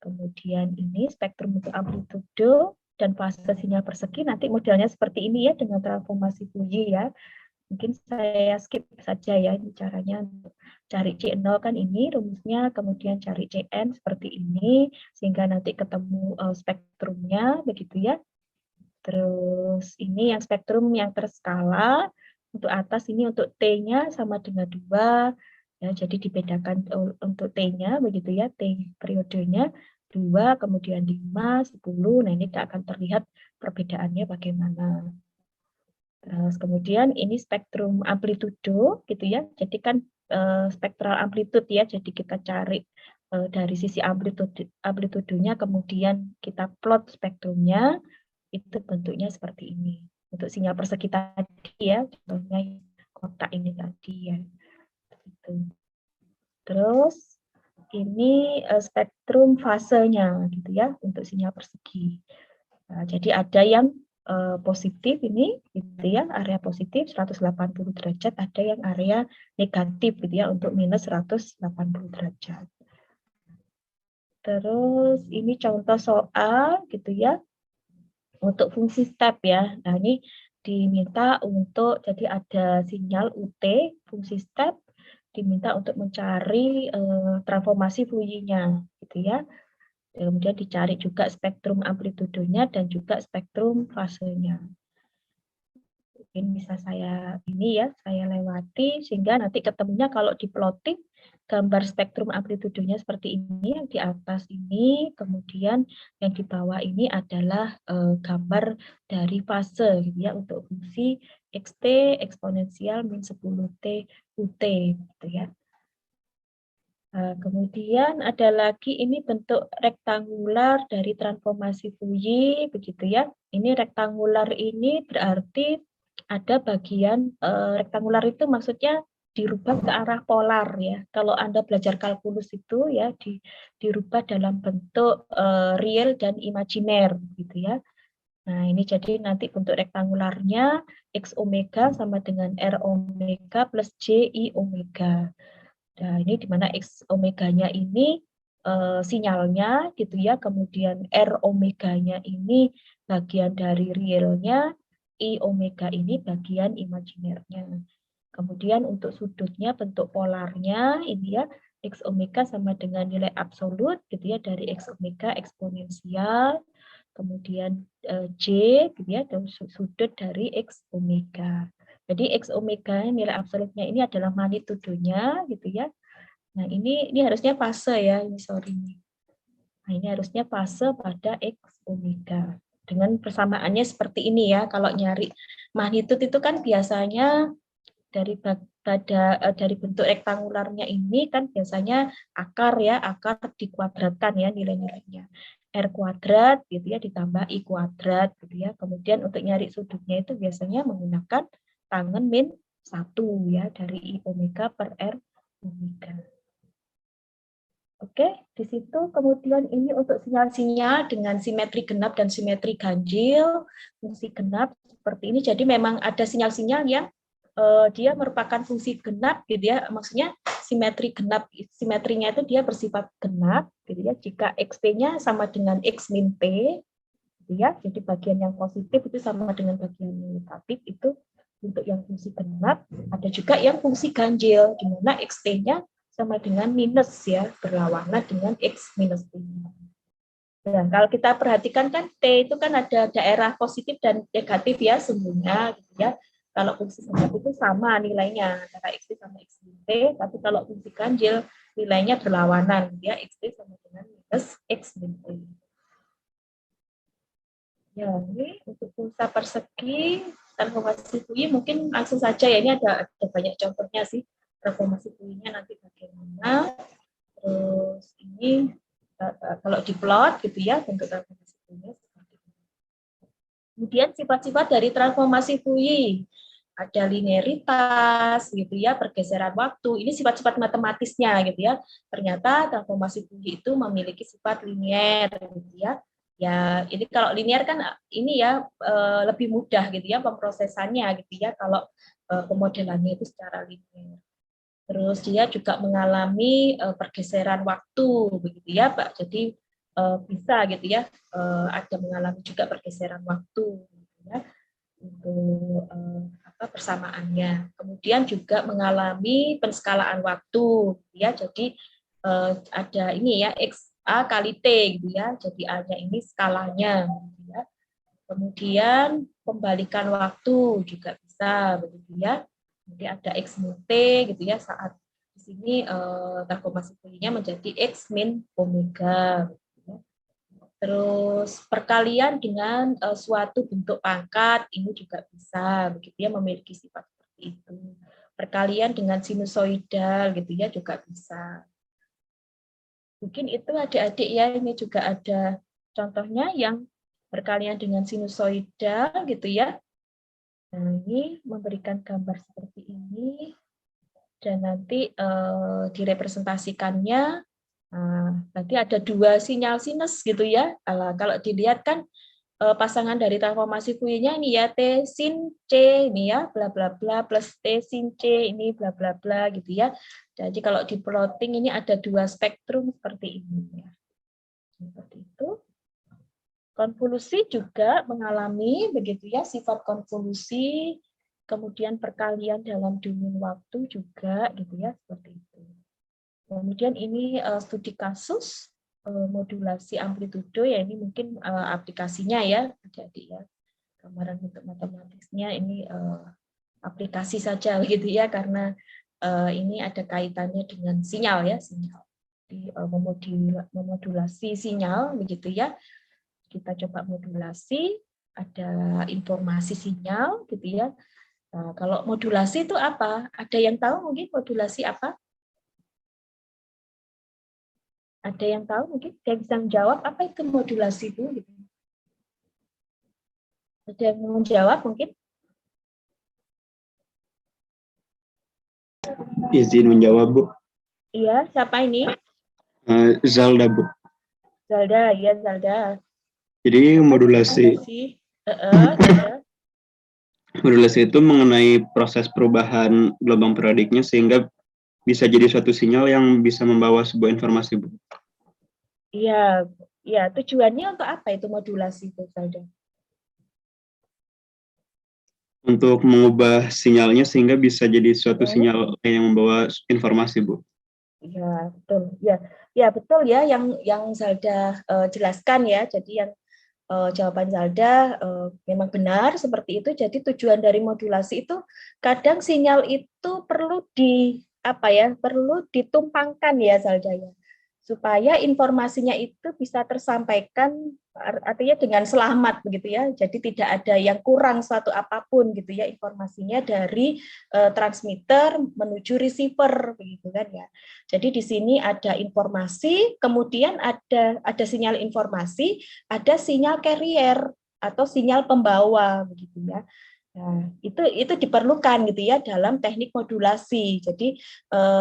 Kemudian ini spektrum untuk amplitudo dan fase sinyal persegi nanti modelnya seperti ini ya dengan transformasi Fourier ya. Mungkin saya skip saja ya ini caranya untuk cari C0 kan ini rumusnya, kemudian cari CN seperti ini sehingga nanti ketemu spektrumnya begitu ya. Terus ini yang spektrum yang terskala, untuk atas ini untuk T-nya sama dengan 2 ya, jadi dibedakan untuk T-nya begitu ya, T periodenya 2 kemudian 5, 10. Nah, ini akan terlihat perbedaannya bagaimana. Terus kemudian ini spektrum amplitudo gitu ya. Jadi kan spektral amplitude ya. Jadi kita cari dari sisi amplitudonya kemudian kita plot spektrumnya itu bentuknya seperti ini. Untuk sinyal persegi tadi ya, contohnya kotak ini tadi ya. Gitu. Terus ini spektrum fasenya gitu ya untuk sinyal persegi. Nah, jadi ada yang positif ini gitu ya, area positif 180 derajat, ada yang area negatif gitu ya untuk minus 180 derajat. Terus ini contoh soal gitu ya untuk fungsi step ya. Nah, ini diminta untuk jadi ada sinyal UT fungsi step diminta untuk mencari transformasi Fourier-nya gitu ya. Kemudian dicari juga spektrum amplitudonya dan juga spektrum fasenya. Mungkin bisa saya saya lewati sehingga nanti ketemunya kalau di plotting gambar spektrum amplitudonya seperti ini, yang di atas ini, kemudian yang di bawah ini adalah gambar dari fase gitu ya untuk fungsi xt eksponensial min 10t ut gitu ya. Kemudian ada lagi ini bentuk rektangular dari transformasi Fourier begitu ya. Ini rektangular ini berarti ada bagian rektangular itu maksudnya dirubah ke arah polar ya. Kalau Anda belajar kalkulus itu ya dirubah dalam bentuk real dan imajiner gitu ya. Nah, ini jadi nanti bentuk rektangularnya X omega sama dengan R omega plus J I omega. Nah, ini di mana X omeganya ini sinyalnya gitu ya, kemudian R omeganya ini bagian dari realnya, I omega ini bagian imajinernya. Kemudian untuk sudutnya bentuk polarnya ini ya, X omega sama dengan nilai absolut gitu ya dari X omega eksponensial, kemudian J gitu ya, dan sudut dari X omega. Jadi X omega nilai absolutnya ini adalah magnitudonya gitu ya. Nah, ini harusnya fase ya, ini sorry. Nah, ini harusnya fase pada X omega. Dengan persamaannya seperti ini ya. Kalau nyari magnitude itu kan biasanya dari bentuk rektangularnya ini kan biasanya akar ya, akar dikuadratkan ya nilai-nilainya. R kuadrat gitu ya ditambah I kuadrat gitu ya. Kemudian untuk nyari sudutnya itu biasanya menggunakan tangen min 1 ya dari I omega per R omega. Oke, di situ kemudian ini untuk sinyal-sinyal dengan simetri genap dan simetri ganjil, fungsi genap seperti ini. Jadi memang ada sinyal-sinyal yang dia merupakan fungsi genap gitu ya, maksudnya simetri genap, simetrinya itu dia bersifat genap gitu ya. Jika XP-nya sama dengan X min P gitu ya, jadi bagian yang positif itu sama dengan bagian yang negatif itu Untuk yang fungsi genap, ada juga yang fungsi ganjil, di mana Xt-nya sama dengan minus ya, berlawanan dengan X minus T. Nah, kalau kita perhatikan kan T itu kan ada daerah positif dan negatif ya semuanya gitu ya. Kalau fungsi genap itu sama nilainya antara Xt sama X min T, tapi kalau fungsi ganjil nilainya berlawanan ya, Xt sama dengan minus X min T. Ya, ini untuk pulsa persegi transformasi Fourier mungkin langsung saja ya, ini ada banyak contohnya sih transformasi Fourier-nya nanti bagaimana. Terus ini kalau diplot gitu ya bentuk transformasi Fourier seperti ini. Kemudian sifat-sifat dari transformasi Fourier ada linearitas gitu ya, pergeseran waktu. Ini sifat-sifat matematisnya gitu ya. Ternyata transformasi Fourier itu memiliki sifat linear gitu ya. Ya, ini kalau linear kan ini ya lebih mudah gitu ya pemrosesannya gitu ya kalau pemodelannya itu secara linear. Terus dia juga mengalami pergeseran waktu begitu ya, Pak. Jadi bisa gitu ya ada mengalami juga pergeseran waktu gitu ya untuk persamaannya. Kemudian juga mengalami penskalaan waktu gitu ya. Jadi ada ini ya X A kali T gitu ya. Jadi A-nya ini skalanya gitu ya. Kemudian pembalikan waktu juga bisa begitu ya. Jadi ada X min T gitu ya saat di sini transformasi Fourier-nya menjadi X min omega. Gitu ya. Terus perkalian dengan suatu bentuk pangkat ini juga bisa begitu ya, memiliki sifat seperti itu. Perkalian dengan sinusoidal gitu ya juga bisa. Mungkin itu adik-adik ya, ini juga ada contohnya yang perkalian dengan sinusoidal gitu ya. Nah, ini memberikan gambar seperti ini dan nanti direpresentasikannya. Nah, nanti ada dua sinyal sinus gitu ya. Kalau dilihat kan pasangan dari transformasi Fourier-nya ini ya T sin C ini ya bla bla bla plus T sin C ini bla bla bla gitu ya. Jadi kalau di plotting ini ada dua spektrum seperti ini ya. Seperti itu. Konvolusi juga mengalami begitu ya sifat konvolusi, kemudian perkalian dalam domain waktu juga gitu ya seperti itu. Kemudian ini studi kasus modulasi amplitudo ya, ini mungkin aplikasinya ya adik-adik ya. Gambaran untuk matematisnya ini aplikasi saja gitu ya karena ini ada kaitannya dengan sinyal ya, sinyal. Di memodulasi sinyal begitu ya. Kita coba modulasi, ada informasi sinyal gitu ya. Nah, kalau modulasi itu apa? Ada yang tahu mungkin modulasi apa? Ada yang tahu mungkin? Dia bisa menjawab apa itu modulasi itu? Gitu. Ada yang mau menjawab mungkin?
Izin menjawab, Bu.
Iya, siapa ini?
Zalda, Bu.
Zalda, ya Zalda.
Jadi modulasi itu mengenai proses perubahan gelombang periodiknya sehingga bisa jadi suatu sinyal yang bisa membawa sebuah informasi, Bu.
Iya, ya tujuannya untuk apa itu modulasi itu Zalda?
Untuk mengubah sinyalnya sehingga bisa jadi suatu sinyal yang membawa informasi, Bu.
Ya betul, ya betul ya yang Zalda jelaskan ya. Jadi yang jawaban Zalda memang benar seperti itu. Jadi tujuan dari modulasi itu kadang sinyal itu perlu perlu ditumpangkan ya Zalda ya, supaya informasinya itu bisa tersampaikan artinya dengan selamat begitu ya. Jadi tidak ada yang kurang suatu apapun gitu ya informasinya dari transmitter menuju receiver begitu kan ya. Jadi di sini ada informasi, kemudian ada sinyal informasi, ada sinyal carrier atau sinyal pembawa begitu ya. Nah, itu diperlukan gitu ya dalam teknik modulasi. Jadi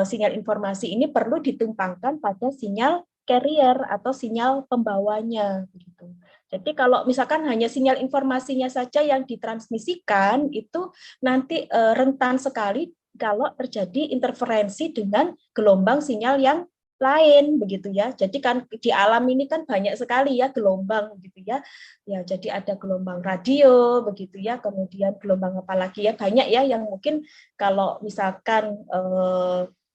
sinyal informasi ini perlu ditumpangkan pada sinyal carrier atau sinyal pembawanya begitu. Jadi kalau misalkan hanya sinyal informasinya saja yang ditransmisikan itu nanti rentan sekali kalau terjadi interferensi dengan gelombang sinyal yang lain begitu ya. Jadi kan di alam ini kan banyak sekali ya gelombang gitu ya. Ya, jadi ada gelombang radio begitu ya, kemudian gelombang apa lagi ya, banyak ya yang mungkin kalau misalkan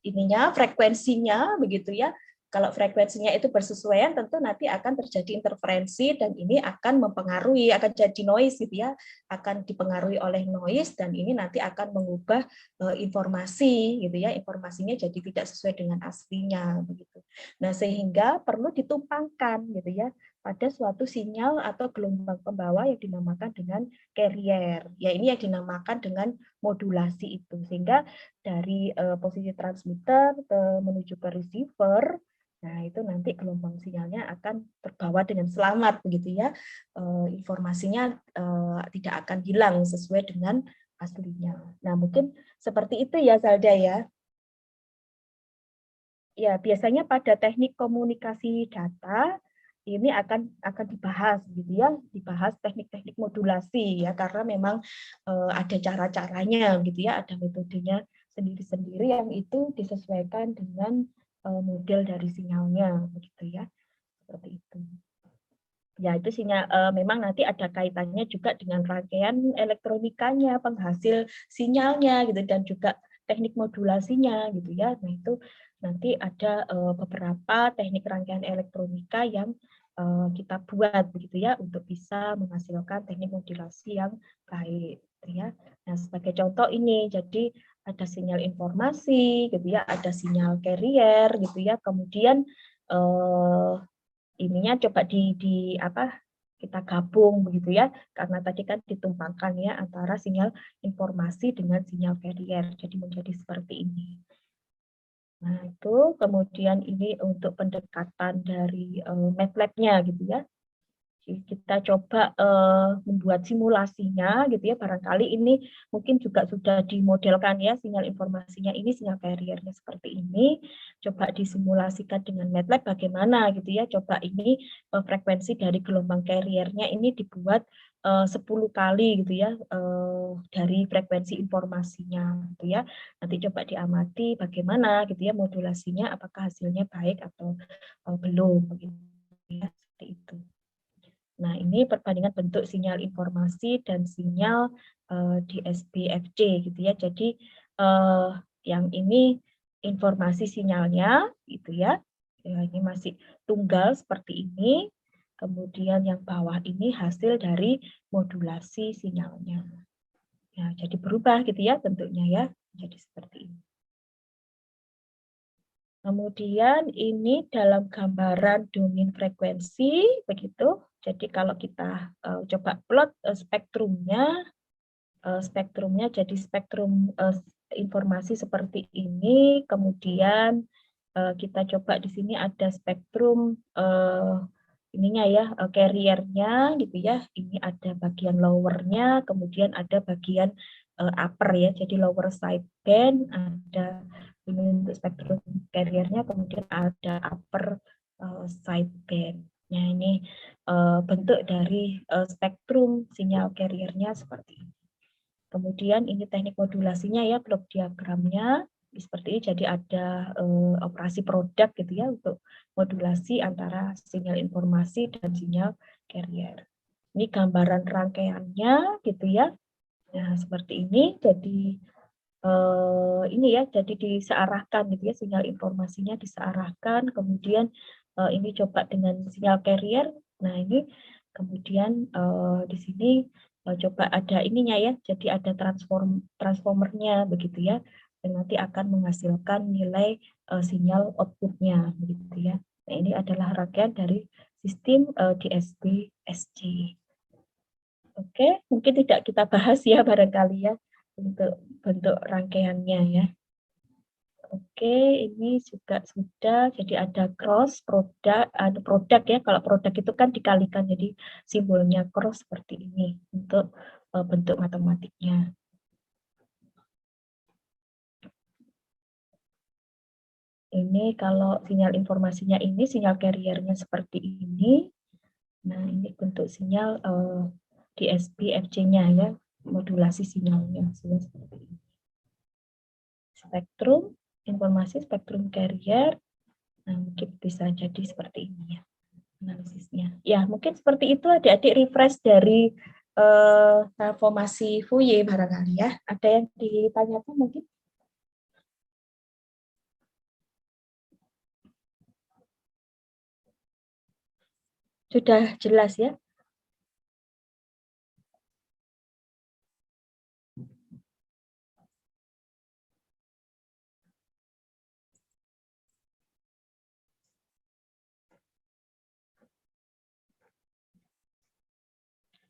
ininya frekuensinya begitu ya. Kalau frekuensinya itu bersesuaian, tentu nanti akan terjadi interferensi dan ini akan mempengaruhi, akan jadi noise gitu ya, akan dipengaruhi oleh noise dan ini nanti akan mengubah informasi gitu ya, informasinya jadi tidak sesuai dengan aslinya begitu. Nah, sehingga perlu ditumpangkan gitu ya pada suatu sinyal atau gelombang pembawa yang dinamakan dengan carrier. Ya, ini yang dinamakan dengan modulasi itu. Sehingga dari posisi transmitter menuju ke receiver, nah itu nanti gelombang sinyalnya akan terbawa dengan selamat begitu ya. Informasinya tidak akan hilang sesuai dengan aslinya. Nah, mungkin seperti itu ya Zalda ya. Ya, biasanya pada teknik komunikasi data ini akan dibahas gitu ya, dibahas teknik-teknik modulasi ya, karena memang ada cara-caranya gitu ya, ada metodenya sendiri-sendiri yang itu disesuaikan dengan model dari sinyalnya begitu ya, seperti itu. Ya, itu sinyal memang nanti ada kaitannya juga dengan rangkaian elektronikanya, penghasil sinyalnya gitu dan juga teknik modulasinya gitu ya. Nah, itu nanti ada beberapa teknik rangkaian elektronika yang kita buat begitu ya untuk bisa menghasilkan teknik modulasi yang baik gitu ya. Nah, sebagai contoh ini jadi ada sinyal informasi gitu ya, ada sinyal carrier gitu ya. Kemudian ininya coba di apa kita gabung begitu ya, karena tadi kan ditumpangkan ya antara sinyal informasi dengan sinyal carrier, jadi menjadi seperti ini. Nah, itu kemudian ini untuk pendekatan dari MATLAB-nya gitu ya. Kita coba membuat simulasinya gitu ya, barangkali ini mungkin juga sudah dimodelkan ya sinyal informasinya ini, sinyal carriernya seperti ini, coba disimulasikan dengan MATLAB bagaimana gitu ya, coba ini frekuensi dari gelombang carriernya ini dibuat 10 kali gitu ya dari frekuensi informasinya gitu ya, nanti coba diamati bagaimana gitu ya modulasinya, apakah hasilnya baik atau belum gitu ya, seperti itu. Nah, ini perbandingan bentuk sinyal informasi dan sinyal DSB-FC gitu ya. Jadi yang ini informasi sinyalnya gitu ya. Ya, ini masih tunggal seperti ini. Kemudian yang bawah ini hasil dari modulasi sinyalnya. Ya, jadi berubah gitu ya bentuknya ya. Jadi seperti ini. Kemudian ini dalam gambaran domain frekuensi begitu. Jadi kalau kita coba plot spektrumnya jadi spektrum informasi seperti ini. Kemudian kita coba di sini ada spektrum ininya ya carriernya gitu ya. Ini ada bagian lowernya, kemudian ada bagian upper ya. Jadi lower sideband ada ini untuk spektrum carriernya, kemudian ada upper sideband. Nah, ini bentuk dari spektrum sinyal carriernya seperti ini. Kemudian ini teknik modulasinya ya, blok diagramnya seperti ini. Jadi ada operasi produk gitu ya untuk modulasi antara sinyal informasi dan sinyal carrier. Ini gambaran rangkaiannya gitu ya. Nah, seperti ini. Jadi ini ya, jadi disearahkan gitu ya, sinyal informasinya disearahkan, kemudian ini coba dengan sinyal carrier. Nah, ini kemudian di sini coba ada ininya ya, jadi ada transformernya begitu ya, dan nanti akan menghasilkan nilai sinyal outputnya begitu ya. Nah, ini adalah rangkaian dari sistem DSB-SC. Oke, mungkin tidak kita bahas ya barangkali ya untuk bentuk rangkaiannya ya. Oke, ini juga sudah. Jadi ada cross produk, ada produk ya. Kalau produk itu kan dikalikan, jadi simbolnya cross seperti ini untuk bentuk matematiknya. Ini kalau sinyal informasinya ini, sinyal carriernya seperti ini. Nah, ini bentuk sinyal DSB-FC-nya ya, modulasi sinyalnya seperti ini. Spektrum informasi, spektrum carrier. Nah, mungkin bisa jadi seperti ini ya analisisnya. Ya, mungkin seperti itu adik-adik refresh dari transformasi Fourier barangkali ya. Ada yang ditanyakan mungkin? Sudah jelas ya?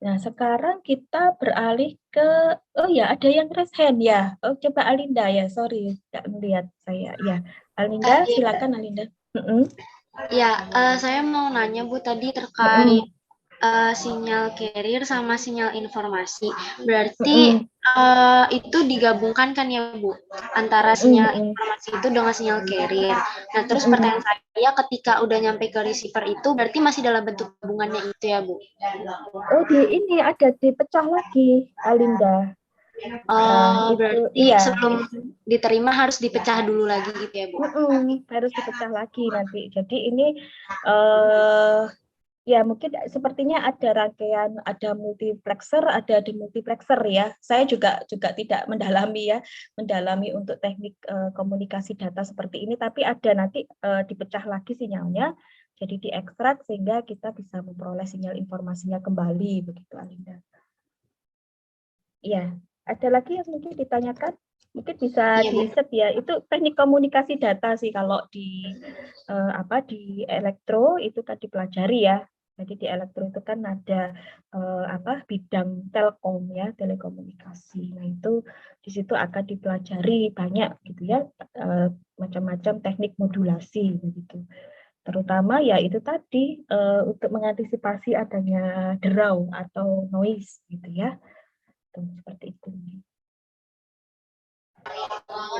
Nah, sekarang kita beralih ke, oh ya, ada yang raise hand ya. Oh, coba Alinda ya, sorry, tidak melihat saya. Ya, Alinda,
Iya,
silakan Alinda.
ya, saya mau nanya Bu tadi terkait
Mm-mm.
sinyal carrier sama sinyal informasi. Berarti
Mm-mm.
itu digabungkan kan ya Bu, antara sinyal
Mm-mm.
informasi itu dengan sinyal carrier. Nah, terus
Mm-mm.
pertanyaan saya ketika udah nyampe ke receiver itu berarti masih dalam bentuk gabungannya itu ya Bu?
Oh, ini ada dipecah lagi, Alinda. Nah,
Oh,
itu
berarti
iya.
sebelum diterima harus dipecah dulu lagi gitu ya Bu?
Harus dipecah lagi nanti. Jadi ini eh ya mungkin sepertinya ada rangkaian, ada multiplexer, ada demultiplexer ya. Saya juga tidak mendalami untuk teknik komunikasi data seperti ini, tapi ada nanti dipecah lagi sinyalnya, jadi diekstrak sehingga kita bisa memperoleh sinyal informasinya kembali begitu, Alinda. Iya, ada lagi yang mungkin ditanyakan? Mungkin bisa
Iya Bu.
di-set ya. Itu teknik komunikasi data sih kalau di elektro itu kan dipelajari ya. Jadi di elektro itu kan ada bidang telkom ya, telekomunikasi. Nah, itu di situ akan dipelajari banyak gitu ya, macam-macam teknik modulasi begitu. Terutama ya itu tadi untuk mengantisipasi adanya derau atau noise gitu ya. Seperti itu.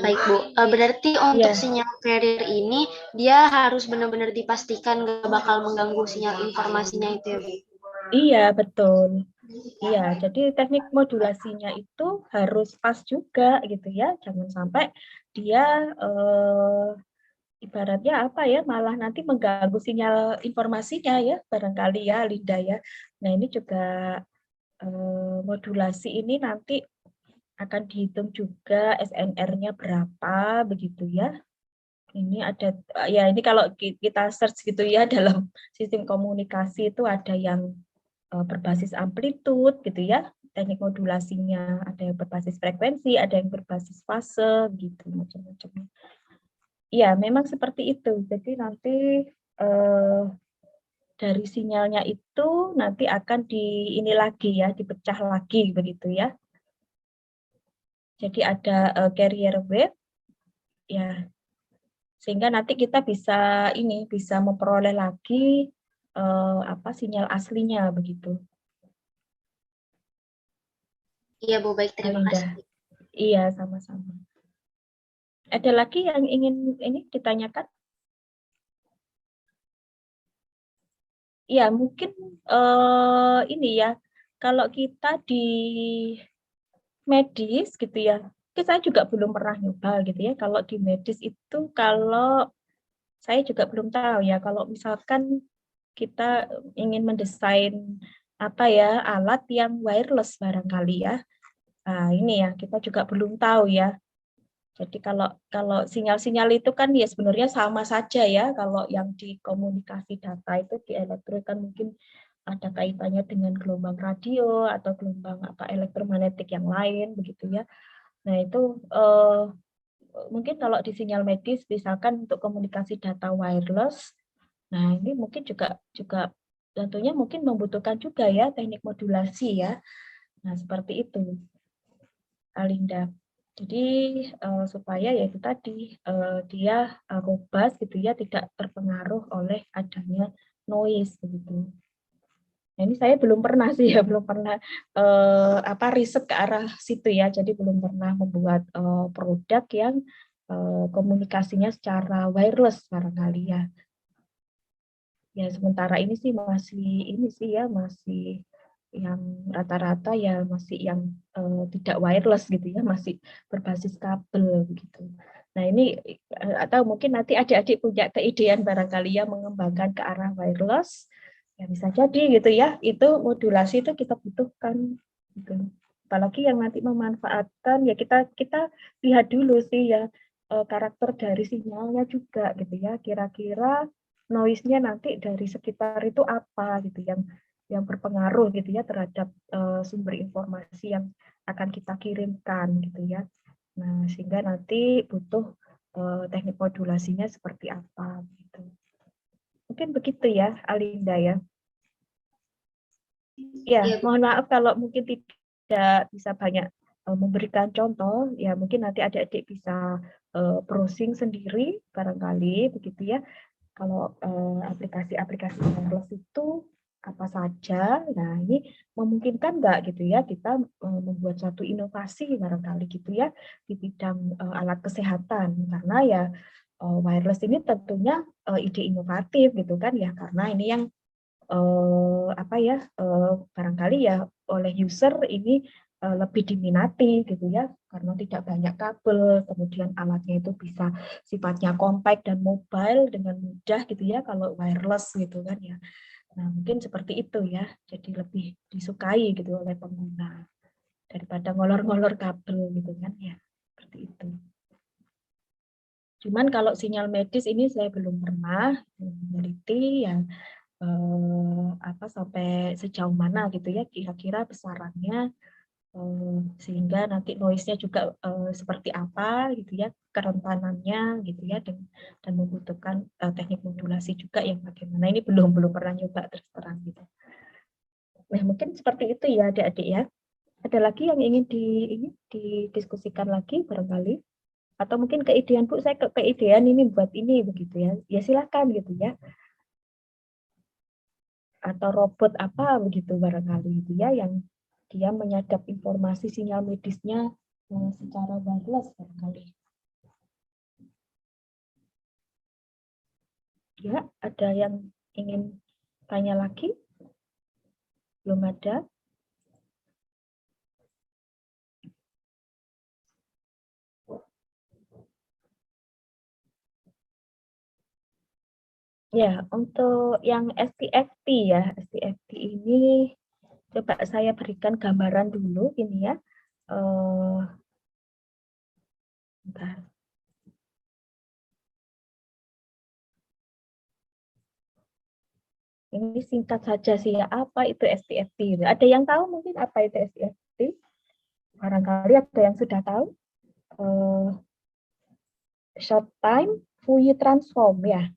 Baik Bu, berarti untuk
Iya,
sinyal carrier ini dia harus benar-benar dipastikan nggak bakal mengganggu sinyal informasinya itu ya Bu?
iya betul. Iya, jadi teknik modulasinya itu harus pas juga gitu ya. Jangan sampai dia ibaratnya apa ya, malah nanti mengganggu sinyal informasinya ya, barangkali ya, Linda ya. Nah, ini juga modulasi ini nanti akan dihitung juga SNR-nya berapa begitu ya. Ini ada ya ini kalau kita search gitu ya dalam sistem komunikasi itu ada yang berbasis amplitude gitu ya, teknik modulasinya, ada yang berbasis frekuensi, ada yang berbasis fase gitu macam-macam. Iya, memang seperti itu. Jadi nanti eh, dari sinyalnya itu nanti akan ini lagi ya, dipecah lagi begitu ya. Jadi ada carrier wave ya, sehingga nanti kita bisa memperoleh lagi sinyal aslinya begitu.
Iya Bu, baik, terima
Alinda.
kasih.
Iya, sama-sama. Ada lagi yang ingin ini ditanyakan? Ya, mungkin ini ya, kalau kita di medis gitu ya, saya juga belum pernah nyoba gitu ya. Kalau di medis itu, kalau saya juga belum tahu ya, kalau misalkan kita ingin mendesain alat yang wireless barangkali ya. Nah, ini ya, kita juga belum tahu ya. Jadi kalau kalau sinyal-sinyal itu kan ya sebenarnya sama saja ya. Kalau yang di komunikasi data itu di elektro kan mungkin ada kaitannya dengan gelombang radio atau gelombang elektromagnetik yang lain begitu ya. Nah itu mungkin kalau di sinyal medis misalkan untuk komunikasi data wireless, nah ini mungkin juga juga tentunya mungkin membutuhkan juga ya teknik modulasi ya. Nah seperti itu, Alinda. Jadi supaya ya itu tadi dia robust gitu ya, tidak terpengaruh oleh adanya noise begitu. Nah, ini saya belum pernah sih ya, belum pernah riset ke arah situ ya. Jadi belum pernah membuat produk yang komunikasinya secara wireless barangkali ya. Ya sementara ini sih masih yang rata-rata ya masih yang tidak wireless gitu ya, masih berbasis kabel begitu. Nah ini atau mungkin nanti adik-adik punya keidean barangkali ya mengembangkan ke arah wireless, ya bisa jadi gitu ya. Itu modulasi itu kita butuhkan gitu. Apalagi yang nanti memanfaatkan ya kita lihat dulu sih ya karakter dari sinyalnya juga gitu ya. Kira-kira noise-nya nanti dari sekitar itu apa gitu yang berpengaruh gitu ya terhadap sumber informasi yang akan kita kirimkan gitu ya. Nah, sehingga nanti butuh teknik modulasinya seperti apa gitu. Mungkin begitu ya, Alinda ya. Ya,
Iya,
mohon maaf kalau mungkin tidak bisa banyak memberikan contoh, ya mungkin nanti adik-adik bisa browsing sendiri barangkali begitu ya. Kalau aplikasi-aplikasi wireless itu apa saja, nah ini memungkinkan nggak gitu ya kita membuat suatu inovasi barangkali gitu ya di bidang alat kesehatan karena ya wireless ini tentunya ide inovatif gitu kan ya karena ini yang apa ya barangkali ya oleh user ini lebih diminati gitu ya karena tidak banyak kabel kemudian alatnya itu bisa sifatnya compact dan mobile dengan mudah gitu ya kalau wireless gitu kan ya. Nah, mungkin seperti itu ya. Jadi lebih disukai gitu oleh pengguna daripada ngolor-ngolor kabel gitu kan ya. Seperti itu. Cuman kalau sinyal medis ini saya belum pernah meneliti ya apa sampai sejauh mana gitu ya kira-kira besarannya sehingga nanti noise-nya juga seperti apa gitu ya kerentanannya gitu ya dan membutuhkan teknik modulasi juga yang bagaimana ini belum pernah nyoba terus terang gitu. Nah mungkin seperti itu ya adik-adik ya. Ada lagi yang ingin didiskusikan lagi barangkali atau mungkin keidean Bu saya keidean ini buat ini begitu ya ya silakan gitu ya atau robot apa begitu barangkali gitu ya yang dia menyadap informasi sinyal medisnya secara wireless barangkali. Ya, ada yang ingin tanya lagi? Belum ada? Ya, untuk yang STFT ya, STFT ini coba saya berikan gambaran dulu ini ya. Bentar. Ini singkat saja sih ya, apa itu STFT? Ada yang tahu mungkin apa itu STFT? Barangkali ada yang sudah tahu. Short time Fourier transform ya.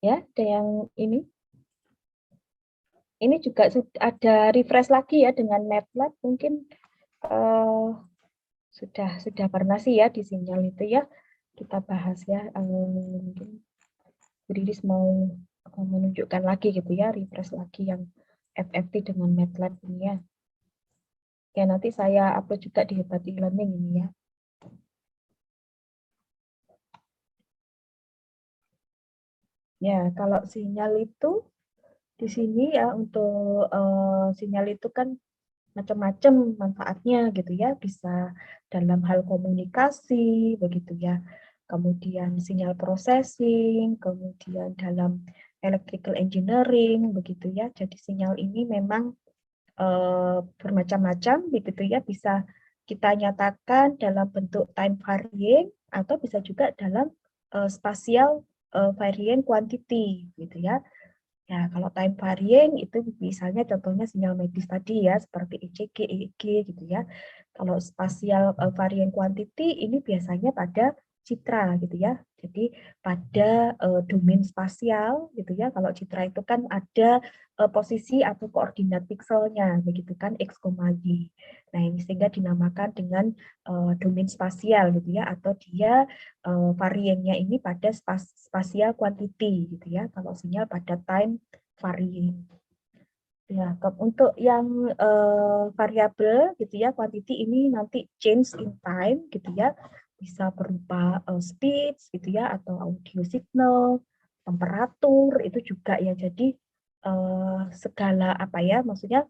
Ya, ada yang ini. Ini juga ada refresh lagi ya dengan MATLAB mungkin sudah pernah sih ya di sinyal itu ya kita bahas ya mungkin Bu Riris mau menunjukkan lagi gitu ya refresh lagi yang FFT dengan MATLAB ini ya. Ya nanti saya upload juga di Hebat e-learning ini ya. Ya kalau sinyal itu di sini ya untuk sinyal itu kan macam-macam manfaatnya gitu ya, bisa dalam hal komunikasi begitu ya. Kemudian sinyal processing, kemudian dalam electrical engineering begitu ya. Jadi sinyal ini memang bermacam-macam begitu ya, bisa kita nyatakan dalam bentuk time varying atau bisa juga dalam spatial varying quantity gitu ya. Ya, kalau time varying itu misalnya contohnya sinyal medis tadi ya, seperti ECG, EEG gitu ya. Kalau spatial varying quantity ini biasanya pada citra gitu ya. Jadi pada domain spasial gitu ya. Kalau citra itu kan ada posisi atau koordinat pikselnya begitu kan X, Y. Nah, ini sehingga dinamakan dengan domain spasial gitu ya atau dia variannya ini pada spasial quantity gitu ya. Kalau sinyal pada time varying. Ya, untuk yang variabel gitu ya, quantity ini nanti change in time gitu ya, bisa berupa speed gitu ya, atau audio signal, temperatur itu juga ya. Jadi segala apa ya, maksudnya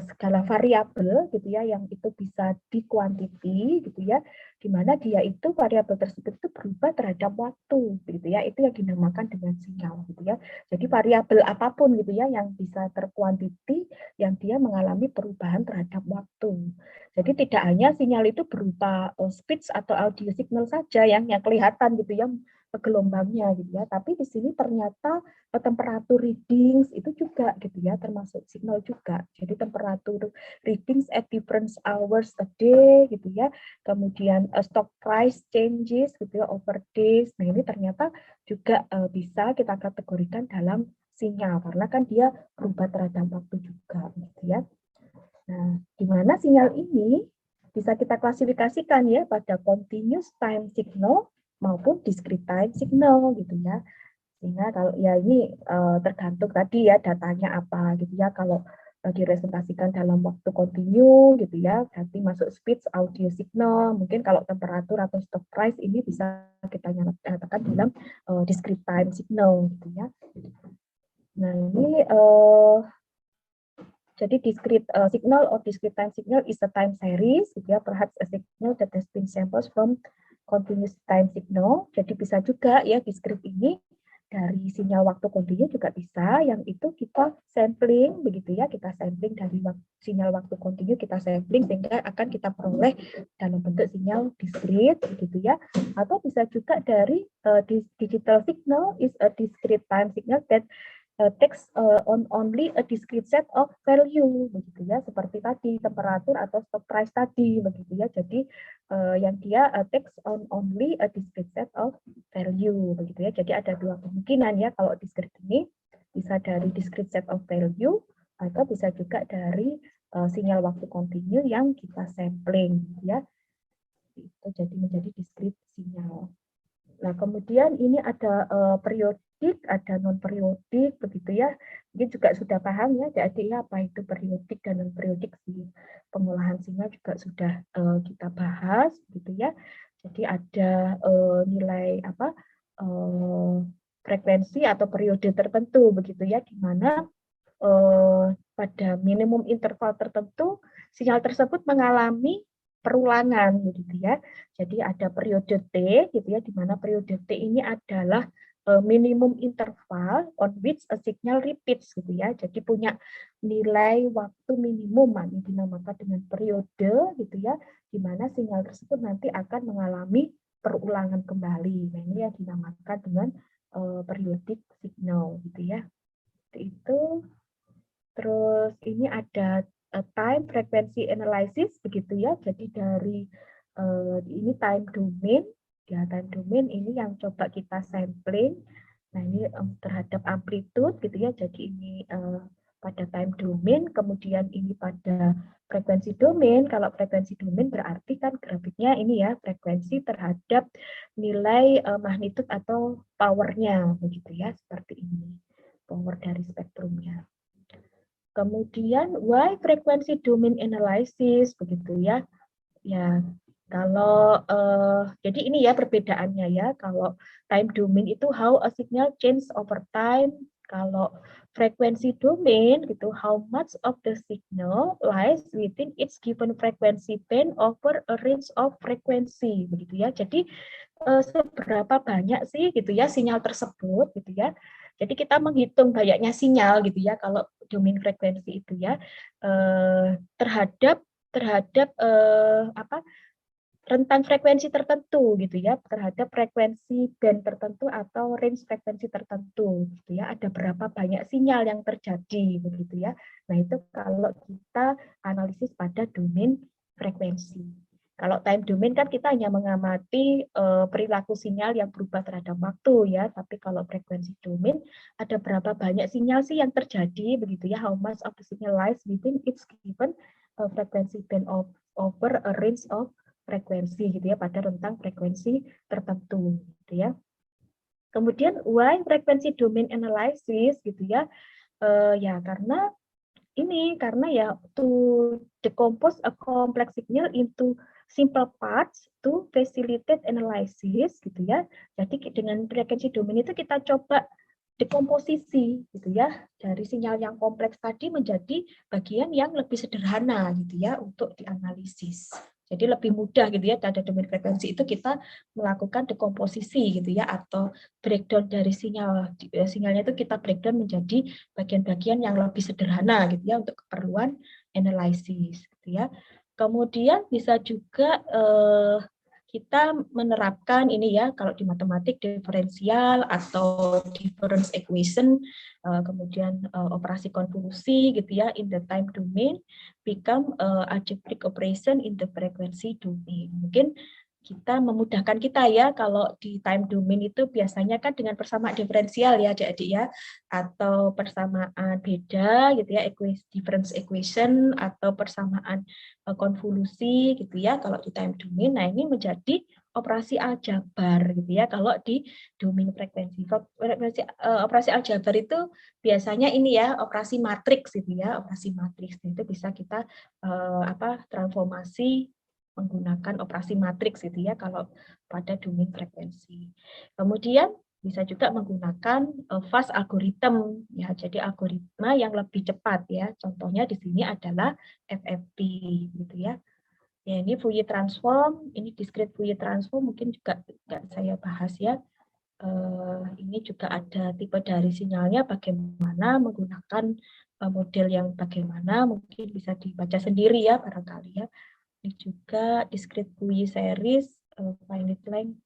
segala variabel gitu ya, yang itu bisa di quantity gitu ya, di mana dia itu variabel tersebut itu berubah terhadap waktu gitu ya, itu yang dinamakan dengan sinyal gitu ya. Jadi variabel apapun gitu ya yang bisa terkuantiti, yang dia mengalami perubahan terhadap waktu. Jadi tidak hanya sinyal itu berupa speech atau audio signal saja yang kelihatan gitu ya gelombangnya gitu ya, tapi di sini ternyata temperatur readings itu juga gitu ya, termasuk signal juga. Jadi temperatur readings at different hours a day gitu ya, kemudian stock price changes gitu ya over days. Nah ini ternyata juga bisa kita kategorikan dalam sinyal karena kan dia berubah terhadap waktu juga gitu ya. Nah, di mana sinyal ini bisa kita klasifikasikan ya pada continuous time signal maupun discrete time signal gitu ya. Sehingga kalau ya ini tergantung tadi ya datanya apa gitu ya. Kalau direpresentasikan dalam waktu kontinu gitu ya, berarti masuk speech audio signal. Mungkin kalau temperatur atau stock price ini bisa kita nyatakan dalam discrete time signal gitu ya. Nah ini jadi discrete signal or discrete time signal is a time series gitu ya, perhaps a signal that has been sampled from continuous time signal. Jadi bisa juga ya discrete ini dari sinyal waktu kontinu juga bisa, yang itu kita sampling begitu ya, kita sampling dari sinyal waktu kontinu, kita sampling sehingga akan kita peroleh dalam bentuk sinyal discrete begitu ya. Atau bisa juga dari digital signal is a discrete time signal that takes on only a discrete set of value begitu ya, seperti tadi temperatur atau stock price tadi begitu ya. Jadi yang dia takes on only a discrete set of value begitu ya. Jadi ada dua kemungkinan ya kalau discrete ini, bisa dari discrete set of value atau bisa juga dari sinyal waktu kontinu yang kita sampling ya. Itu jadi menjadi discrete sinyal. Nah, kemudian ini ada periodik, ada non periodik begitu ya. Mungkin juga sudah paham ya Adik-adik ya apa itu periodik dan non periodik di pengolahan sinyal juga sudah kita bahas gitu ya. Jadi ada nilai apa frekuensi atau periode tertentu begitu ya, di mana pada minimum interval tertentu sinyal tersebut mengalami perulangan gitu ya. Jadi ada periode T gitu ya, di mana periode T ini adalah minimum interval on which a signal repeats gitu ya. Jadi punya nilai waktu minimum yang dinamakan dengan periode gitu ya, di mana sinyal tersebut nanti akan mengalami perulangan kembali. Nah, ini yang dinamakan dengan periodic signal gitu ya. Itu. Terus ini ada time frequency analysis begitu ya. Jadi dari ini time domain, ya time domain ini yang coba kita sampling. Nah ini terhadap amplitude gitu ya. Jadi ini pada time domain, kemudian ini pada frekuensi domain. Kalau frekuensi domain berarti kan grafiknya ini ya frekuensi terhadap nilai magnitude atau powernya begitu ya, seperti ini power dari spektrumnya. Kemudian why frequency domain analysis begitu ya. Ya, kalau jadi ini ya perbedaannya ya. Kalau time domain itu how a signal change over time. Kalau frequency domain gitu how much of the signal lies within its given frequency band over a range of frequency begitu ya. Jadi seberapa banyak sih gitu ya sinyal tersebut gitu ya. Jadi kita menghitung banyaknya sinyal gitu ya kalau domain frekuensi itu ya terhadap apa rentang frekuensi tertentu gitu ya, terhadap frekuensi band tertentu atau range frekuensi tertentu gitu ya. Ada berapa banyak sinyal yang terjadi begitu ya. Nah, itu kalau kita analisis pada domain frekuensi. Kalau time domain kan kita hanya mengamati perilaku sinyal yang berubah terhadap waktu ya, tapi kalau frekuensi domain ada berapa banyak sinyal sih yang terjadi begitu ya, how much of the signal lies within its given frequency band over a range of frekuensi gitu ya, pada rentang frekuensi tertentu gitu ya. Kemudian why frequency domain analysis gitu ya. Ya karena ya to decompose a complex signal into simple parts to facilitate analysis gitu ya. Jadi dengan frekuensi domain itu kita coba dekomposisi gitu ya dari sinyal yang kompleks tadi menjadi bagian yang lebih sederhana gitu ya untuk dianalisis. Jadi lebih mudah gitu ya pada domain frekuensi itu kita melakukan dekomposisi gitu ya atau breakdown dari sinyalnya itu kita breakdown menjadi bagian-bagian yang lebih sederhana gitu ya untuk keperluan analisis gitu ya. Kemudian bisa juga kita menerapkan ini ya kalau di matematik diferensial atau difference equation, kemudian operasi konvolusi gitu ya in the time domain become algebraic operation in the frequency domain. Mungkin kita memudahkan kita ya kalau di time domain itu biasanya kan dengan persamaan diferensial ya adik-adik ya atau persamaan beda gitu ya difference equation atau persamaan konvolusi gitu ya kalau di time domain. Nah ini menjadi operasi aljabar gitu ya kalau di domain frekuensi. Operasi aljabar itu biasanya ini ya operasi matriks gitu ya operasi matriks itu bisa kita transformasi menggunakan operasi matriks gitu ya kalau pada domain frekuensi. Kemudian bisa juga menggunakan fast algorithm ya. Jadi algoritma yang lebih cepat ya. Contohnya di sini adalah FFT gitu ya. Ya ini Fourier transform, ini discrete Fourier transform mungkin juga nggak saya bahas ya. Ini juga ada tipe dari sinyalnya bagaimana menggunakan model yang bagaimana mungkin bisa dibaca sendiri ya barangkali ya. Ini juga discrete Fourier series, finite length.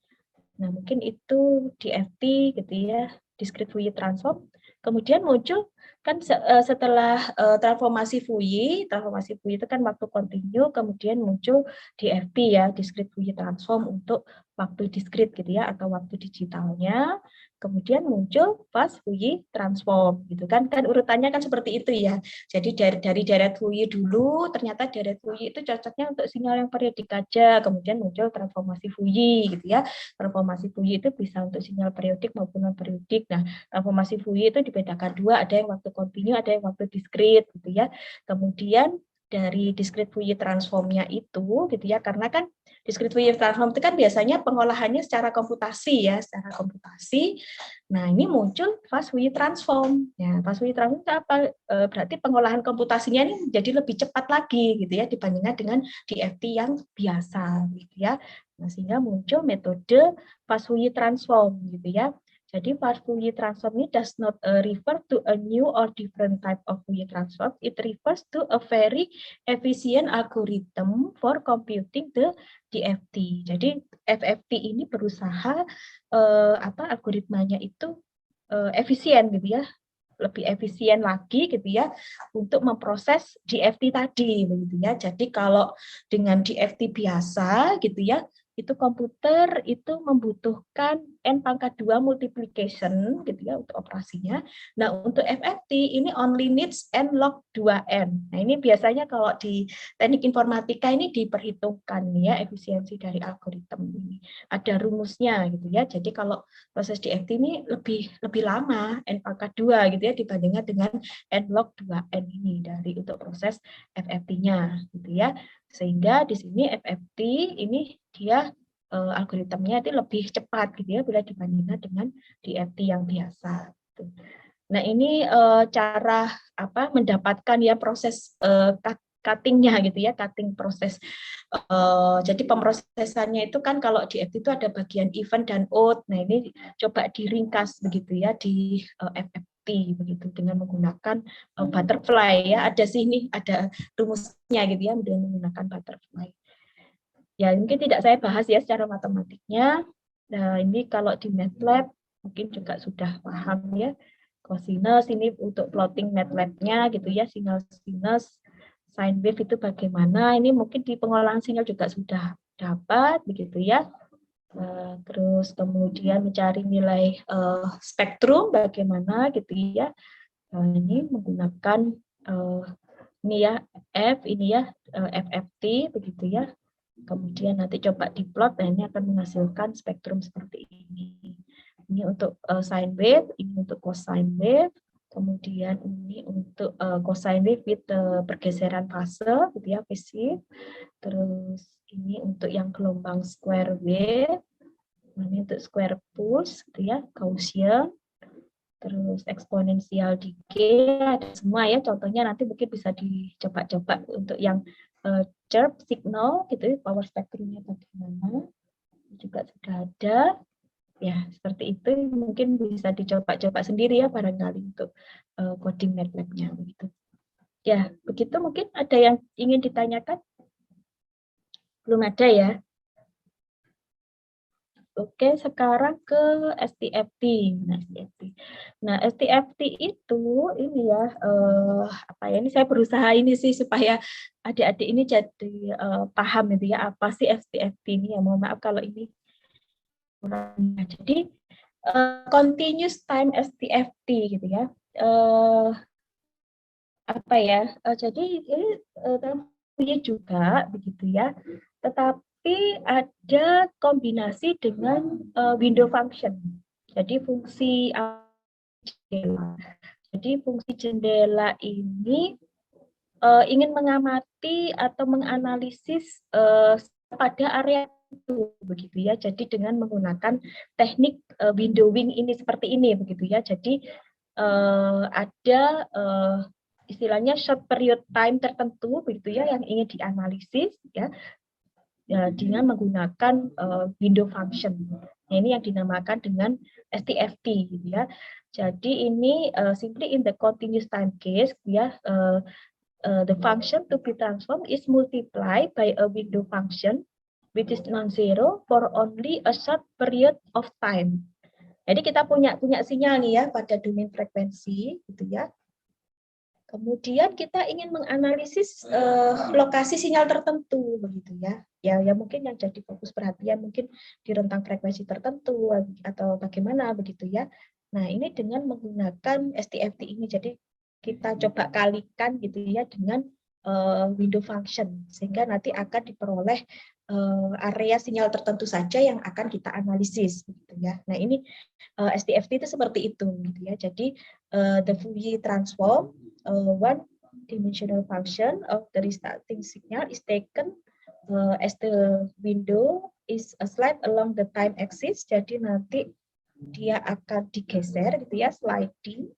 Nah, mungkin itu DFT gitu ya, discrete Fourier transform. Kemudian muncul kan setelah transformasi Fourier itu kan waktu kontinu, kemudian muncul DFT ya, discrete Fourier transform untuk waktu discrete gitu ya atau waktu digitalnya. Kemudian muncul fast Fourier transform gitu kan urutannya kan seperti itu ya. Jadi dari deret Fourier dulu ternyata deret Fourier itu cocoknya untuk sinyal yang periodik aja, kemudian muncul transformasi Fourier gitu ya. Transformasi Fourier itu bisa untuk sinyal periodik maupun non periodik. Nah, transformasi Fourier itu dibedakan dua, ada yang waktu kontinu, ada yang waktu discrete gitu ya. Kemudian dari discrete Fourier transformnya itu gitu ya, karena kan discrete Fourier transform itu kan biasanya pengolahannya secara komputasi ya, secara komputasi. Nah, ini muncul fast Fourier transform. Ya, fast Fourier transform itu apa? Berarti pengolahan komputasinya ini menjadi lebih cepat lagi gitu ya dibandingkan dengan DFT yang biasa gitu ya. Nah, sehingga muncul metode fast Fourier transform gitu ya. Jadi fast Fourier transform ini does not refer to a new or different type of Fourier transform. It refers to a very efficient algorithm for computing the DFT. Jadi FFT ini berusaha algoritmanya itu efisien gitu ya, lebih efisien lagi gitu ya untuk memproses DFT tadi begitu ya. Jadi kalau dengan DFT biasa gitu ya, itu komputer itu membutuhkan n pangkat 2 multiplication gitu ya untuk operasinya. Nah, untuk FFT ini only needs n log 2n. Nah, ini biasanya kalau di teknik informatika ini diperhitungkan ya efisiensi dari algoritma ini. Ada rumusnya gitu ya. Jadi kalau proses DFT ini lebih lama n pangkat 2 gitu ya dibandingkan dengan n log 2n ini dari untuk proses FFT-nya gitu ya. Sehingga di sini FFT ini dia algoritmnya itu lebih cepat gitu ya bila dibandingkan dengan DFT yang biasa. Gitu. Nah, ini cara mendapatkan ya proses cutting-nya gitu ya, cutting proses. Jadi pemrosesannya itu kan kalau di FFT itu ada bagian even dan odd. Nah, ini coba diringkas begitu ya di FFT begitu dengan menggunakan butterfly ya. Ada sini ada rumusnya gitu ya dengan menggunakan butterfly. Ya, mungkin tidak saya bahas ya secara matematiknya. Nah, ini kalau di MATLAB mungkin juga sudah paham ya. Cosinus ini untuk plotting MATLAB-nya gitu ya, sinus, sine wave itu bagaimana. Ini mungkin di pengolahan sinyal juga sudah dapat begitu ya. Terus kemudian mencari nilai spektrum bagaimana gitu ya. Ini menggunakan ini ya F ini ya FFT begitu ya. Kemudian nanti coba diplot, nah ini akan menghasilkan spektrum seperti ini. Ini untuk sine wave, ini untuk cosine wave. Kemudian ini untuk cosine wave with pergeseran fase, gitu ya, phase shift. Terus ini untuk yang gelombang square wave, ini untuk square pulse, gitu ya, Gaussian. Terus eksponensial decay, ada semua ya, contohnya nanti mungkin bisa dicoba-coba untuk yang chirp signal, gitu, power spektrumnya bagaimana, juga sudah ada. Ya, seperti itu mungkin bisa dicoba-coba sendiri ya barangkali untuk coding MATLAB-nya begitu. Ya, begitu mungkin ada yang ingin ditanyakan? Belum ada ya? Oke, sekarang ke STFT. Nah, STFT itu ini ya apa ya? Ini saya berusaha ini sih supaya adik-adik ini jadi paham gitu ya apa sih STFT ini ya. Mohon maaf kalau ini jadi continuous time STFT gitu ya. Apa ya? Jadi ini punya juga begitu ya. Tetapi ada kombinasi dengan window function. Jadi fungsi jendela. Jadi fungsi jendela ini ingin mengamati atau menganalisis pada area itu begitu ya. Jadi dengan menggunakan teknik windowing ini seperti ini begitu ya. Jadi ada istilahnya short period time tertentu begitu ya yang ingin dianalisis ya, dengan menggunakan window function. Nah, ini yang dinamakan dengan STFT gitu ya. Jadi ini simply in the continuous time case ya, the function to be transformed is multiplied by a window function which is non-zero for only a short period of time. Jadi kita punya sinyal nih ya pada domain frekuensi gitu ya. Kemudian kita ingin menganalisis lokasi sinyal tertentu begitu ya. Ya mungkin yang jadi fokus perhatian mungkin di rentang frekuensi tertentu atau bagaimana begitu ya. Nah, ini dengan menggunakan STFT ini jadi kita coba kalikan gitu ya dengan window function sehingga nanti akan diperoleh area sinyal tertentu saja yang akan kita analisis gitu ya. Nah, ini STFT itu seperti itu gitu ya. Jadi the Fourier transform one dimensional function of the restarting signal is taken as the window is a slide along the time axis. Jadi nanti dia akan digeser gitu ya, sliding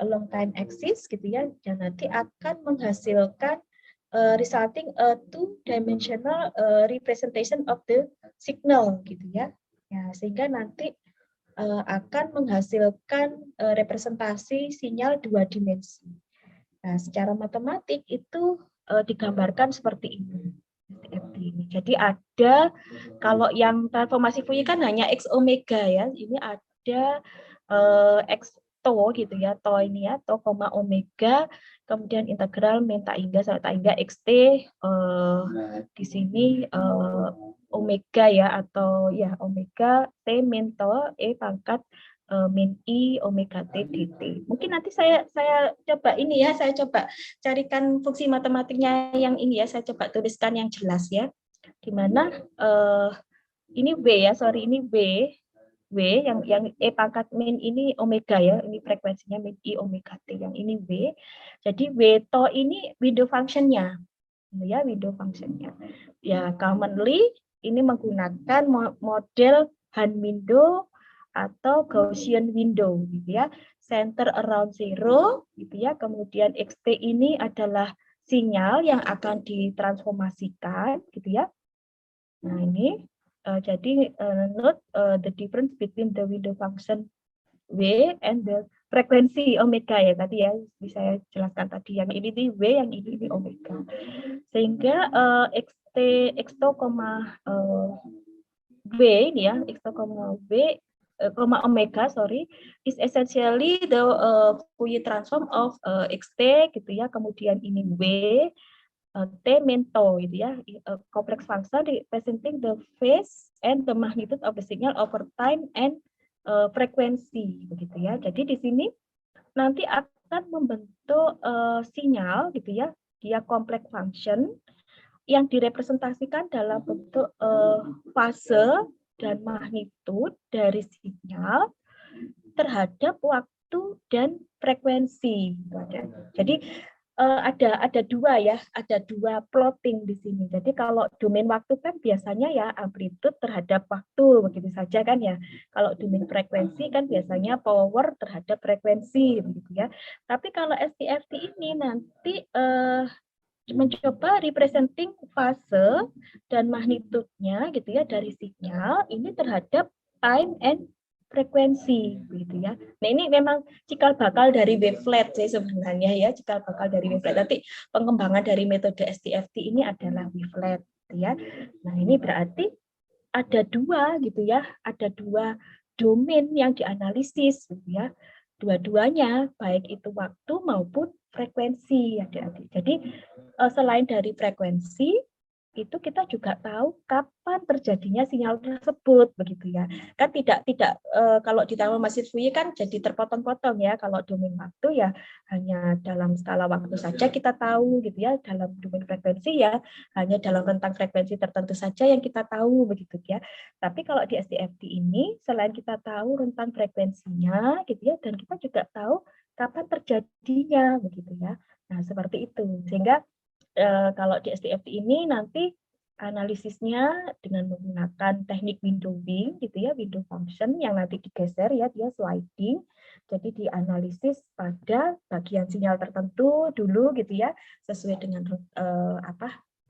along time axis gitu ya, dan nanti akan menghasilkan resulting two-dimensional representation of the signal gitu ya. Ya sehingga nanti akan menghasilkan representasi sinyal dua dimensi. Nah, secara matematik itu digambarkan seperti ini. Jadi ada, kalau yang transformasi Fourier kan hanya X omega ya, ini ada X to gitu ya, to ini ya, to, omega, kemudian integral min tak hingga sampai tak hingga xt, di sini omega ya, atau ya omega t min to e pangkat min i omega t dt. Mungkin nanti saya coba ini ya, saya coba carikan fungsi matematiknya yang ini ya, saya coba tuliskan yang jelas ya. Di mana ini W ya, sorry ini W yang E pangkat min ini omega ya, ini frekuensinya min I omega T, yang ini W. Jadi W to ini window function-nya. Ya, window function-nya. Ya, commonly ini menggunakan model Han window atau Gaussian window gitu ya. Center around zero gitu ya. Kemudian XT ini adalah sinyal yang akan ditransformasikan gitu ya. Nah, ini jadi note the difference between the window function W and the frekuensi omega ya tadi ya, bisa saya jelaskan tadi, yang ini di W, yang ini omega. Sehingga X2, W ini ya, X2, W, omega, sorry, is essentially the Fourier transform of XT gitu ya, kemudian ini W, T min to gitu ya, complex function representing the phase and the magnitude of the signal over time and frekuensi begitu ya. Jadi di sini nanti akan membentuk sinyal gitu ya, dia complex function yang direpresentasikan dalam bentuk fase dan magnitude dari sinyal terhadap waktu dan frekuensi. Jadi ada dua ya, ada dua plotting di sini. Jadi kalau domain waktu kan biasanya ya amplitude terhadap waktu begitu saja kan ya. Kalau domain frekuensi kan biasanya power terhadap frekuensi begitu ya. Tapi kalau STFT ini nanti mencoba representing fase dan magnitude-nya gitu ya dari sinyal ini terhadap time and frekuensi gitu ya. Nah ini memang cikal bakal dari wavelet sih sebenarnya ya, cikal bakal dari wavelet. Nanti pengembangan dari metode STFT ini adalah wavelet gitu ya. Nah ini berarti ada dua gitu ya, ada dua domain yang dianalisis gitu ya. Dua-duanya baik itu waktu maupun frekuensi adik-adik. Jadi selain dari frekuensi itu kita juga tahu kapan terjadinya sinyal tersebut begitu ya. Kan tidak kalau di dalam masjid Fuyi kan jadi terpotong-potong ya. Kalau domain waktu ya hanya dalam skala waktu saja kita tahu gitu ya. Dalam domain frekuensi ya hanya dalam rentang frekuensi tertentu saja yang kita tahu begitu ya. Tapi kalau di STFT ini selain kita tahu rentang frekuensinya gitu ya dan kita juga tahu kapan terjadinya begitu ya. Nah, seperti itu. Sehingga kalau di STFT ini nanti analisisnya dengan menggunakan teknik windowing gitu ya, window function yang nanti digeser ya, dia sliding. Jadi dianalisis pada bagian sinyal tertentu dulu gitu ya, sesuai dengan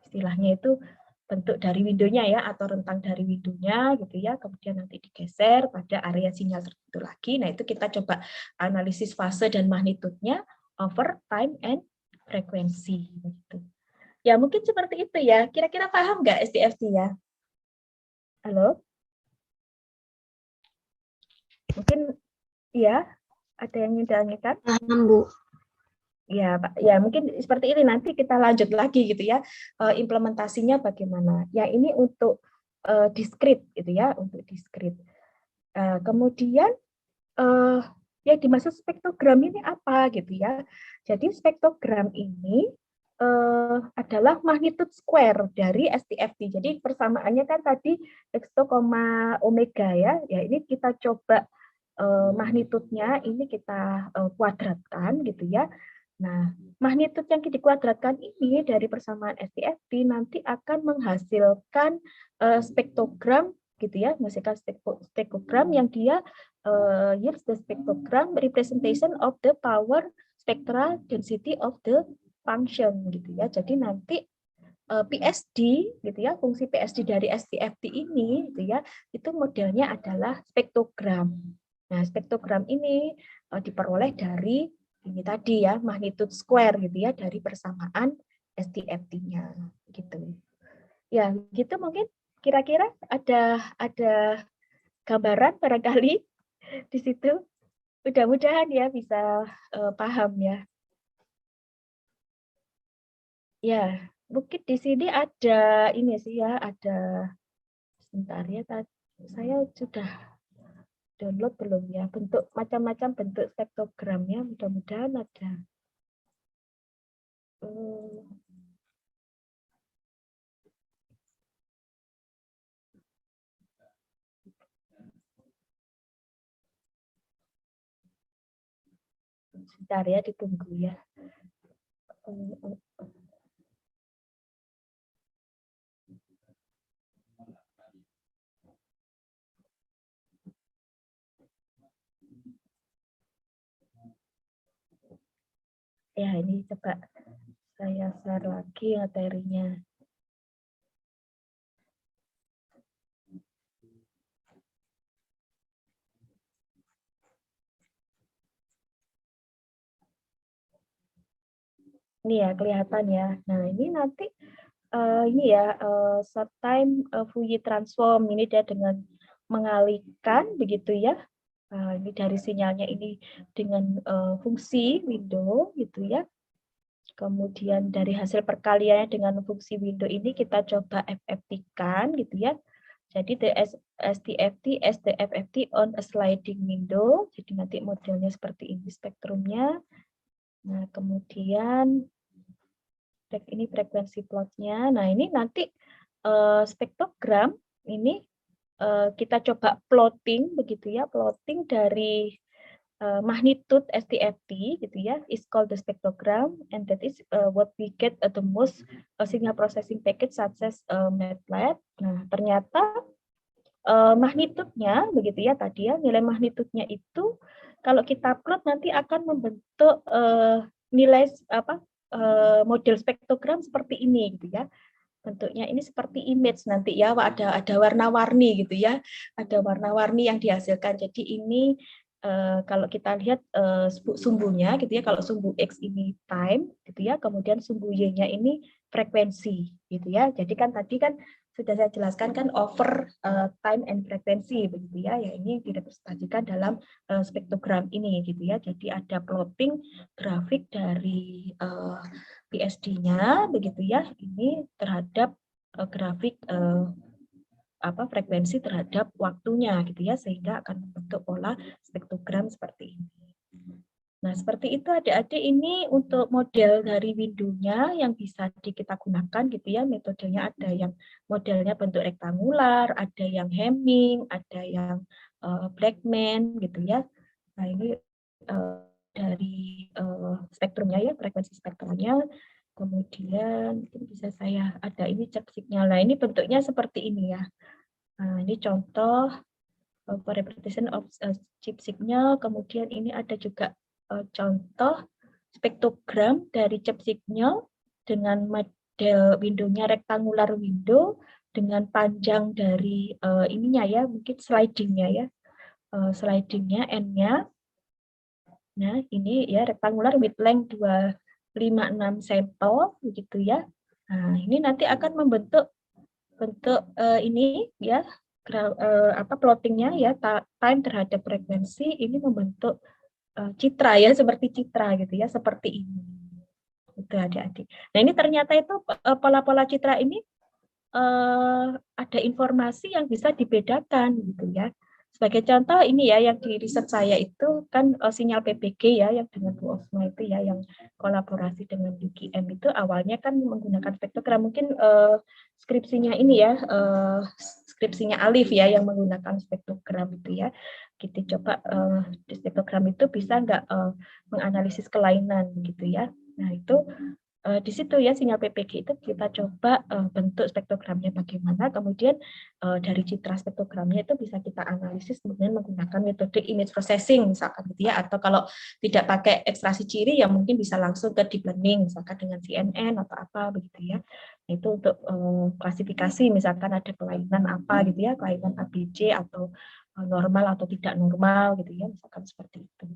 istilahnya itu bentuk dari windownya ya atau rentang dari windownya gitu ya, kemudian nanti digeser pada area sinyal tertentu lagi. Nah, itu kita coba analisis fase dan magnitude-nya over time and frekuensi gitu. Ya, mungkin seperti itu ya. Kira-kira paham nggak STFT ya? Halo? Mungkin ya, ada yang ditanyakan?
Paham, Bu.
Ya, Pak. Ya, mungkin seperti ini nanti kita lanjut lagi gitu ya. Implementasinya bagaimana? Ya, ini untuk diskrit gitu ya, untuk diskrit. Kemudian yang dimaksud spektrogram ini apa gitu ya. Jadi spektrogram ini adalah magnitude square dari STFT. Jadi persamaannya kan tadi X2, omega ya. Ya ini kita coba magnitude-nya ini kita kuadratkan gitu ya. Nah, magnitude yang dikuadratkan ini dari persamaan STFT nanti akan menghasilkan spektrogram gitu ya, menghasilkan spektrogram yang dia yields the spectrogram representation of the power spectral density of the function gitu ya. Jadi nanti PSD gitu ya, fungsi PSD dari STFT ini gitu ya, itu modelnya adalah spektrogram. Nah, spektrogram ini diperoleh dari ini tadi ya, magnitude square gitu ya, dari persamaan STFT-nya gitu. Ya, gitu mungkin kira-kira ada gambaran barangkali di situ. Mudah-mudahan ya bisa paham ya. Ya, mungkin di sini ada ini sih ya, ada sebentar ya, saya sudah download belum ya, bentuk macam-macam bentuk spektrogramnya, mudah-mudahan ada. Sebentar ya, ditunggu ya. Ya, ini coba saya share lagi materinya. Ini ya, kelihatan ya. Nah, ini nanti ini ya, short time Fourier transform. Ini dia dengan mengalihkan begitu ya. Ini dari sinyalnya ini dengan fungsi window gitu ya. Kemudian dari hasil perkaliannya dengan fungsi window ini kita coba FFT-kan gitu ya. Jadi the STFT as the FFT on a sliding window. Jadi nanti modelnya seperti ini spektrumnya. Nah, kemudian ini frekuensi plotnya. Nah, ini nanti spektrogram ini kita coba plotting begitu ya, plotting dari magnitude STFT gitu ya is called the spectrogram, and that is what we get the most signal processing package such as MATLAB. Nah, ternyata magnitudenya begitu ya tadi ya, nilai magnitudenya itu kalau kita plot nanti akan membentuk nilai model spektrogram seperti ini gitu ya. Bentuknya ini seperti image nanti ya, ada warna-warni gitu ya, ada warna-warni yang dihasilkan. Jadi ini kalau kita lihat sumbunya gitu ya, kalau sumbu X ini time gitu ya, kemudian sumbu Y-nya ini frekuensi gitu ya. Jadi kan tadi kan sudah saya jelaskan kan over time and frekuensi begitu ya. Ya ini direpresentasikan dalam spektrogram ini gitu ya. Jadi ada plotting grafik dari PSD-nya begitu ya, ini terhadap grafik frekuensi terhadap waktunya gitu ya, sehingga akan membentuk pola spektrogram seperti ini. Nah, seperti itu adik-adik, ini untuk model dari window-nya yang bisa kita gunakan gitu ya. Metodenya ada yang modelnya bentuk rektangular, ada yang Hamming, ada yang Blackman gitu ya. Nah, ini dari spektrumnya ya, frekuensi spektrumnya. Kemudian mungkin bisa saya ada ini chip signal. Nah, ini bentuknya seperti ini ya. Nah, ini contoh representation of chip signal. Kemudian ini ada juga contoh spektrogram dari chip signal dengan model window-nya rectangular window dengan panjang dari ininya ya, mungkin sliding-nya ya. Sliding-nya N-nya. Nah, ini ya rectangular with length 256 sampel begitu ya. Nah, ini nanti akan membentuk ini ya, plottingnya ya, time terhadap frekuensi, ini membentuk citra ya, seperti citra gitu ya, seperti ini. Itu adik-adik. Nah, ini ternyata itu pola-pola citra ini ada informasi yang bisa dibedakan gitu ya. Sebagai contoh ini ya, yang di riset saya itu kan sinyal PPG ya, yang dengan Bu Osma itu ya, yang kolaborasi dengan UGM itu awalnya kan menggunakan spektrogram. Mungkin skripsinya ini ya, skripsinya Alif ya, yang menggunakan spektrogram itu ya. Kita coba di spektrogram itu bisa nggak menganalisis kelainan gitu ya. Nah, itu di situ ya, sinyal PPG itu kita coba bentuk spektrogramnya bagaimana, kemudian dari citra spektrogramnya itu bisa kita analisis kemudian menggunakan metode image processing misalkan gitu ya, atau kalau tidak pakai ekstraksi ciri ya mungkin bisa langsung ke deep learning misalkan dengan CNN atau apa begitu ya. Itu untuk klasifikasi misalkan ada kelainan apa gitu ya, kelainan ABC atau normal atau tidak normal gitu ya, misalkan seperti itu.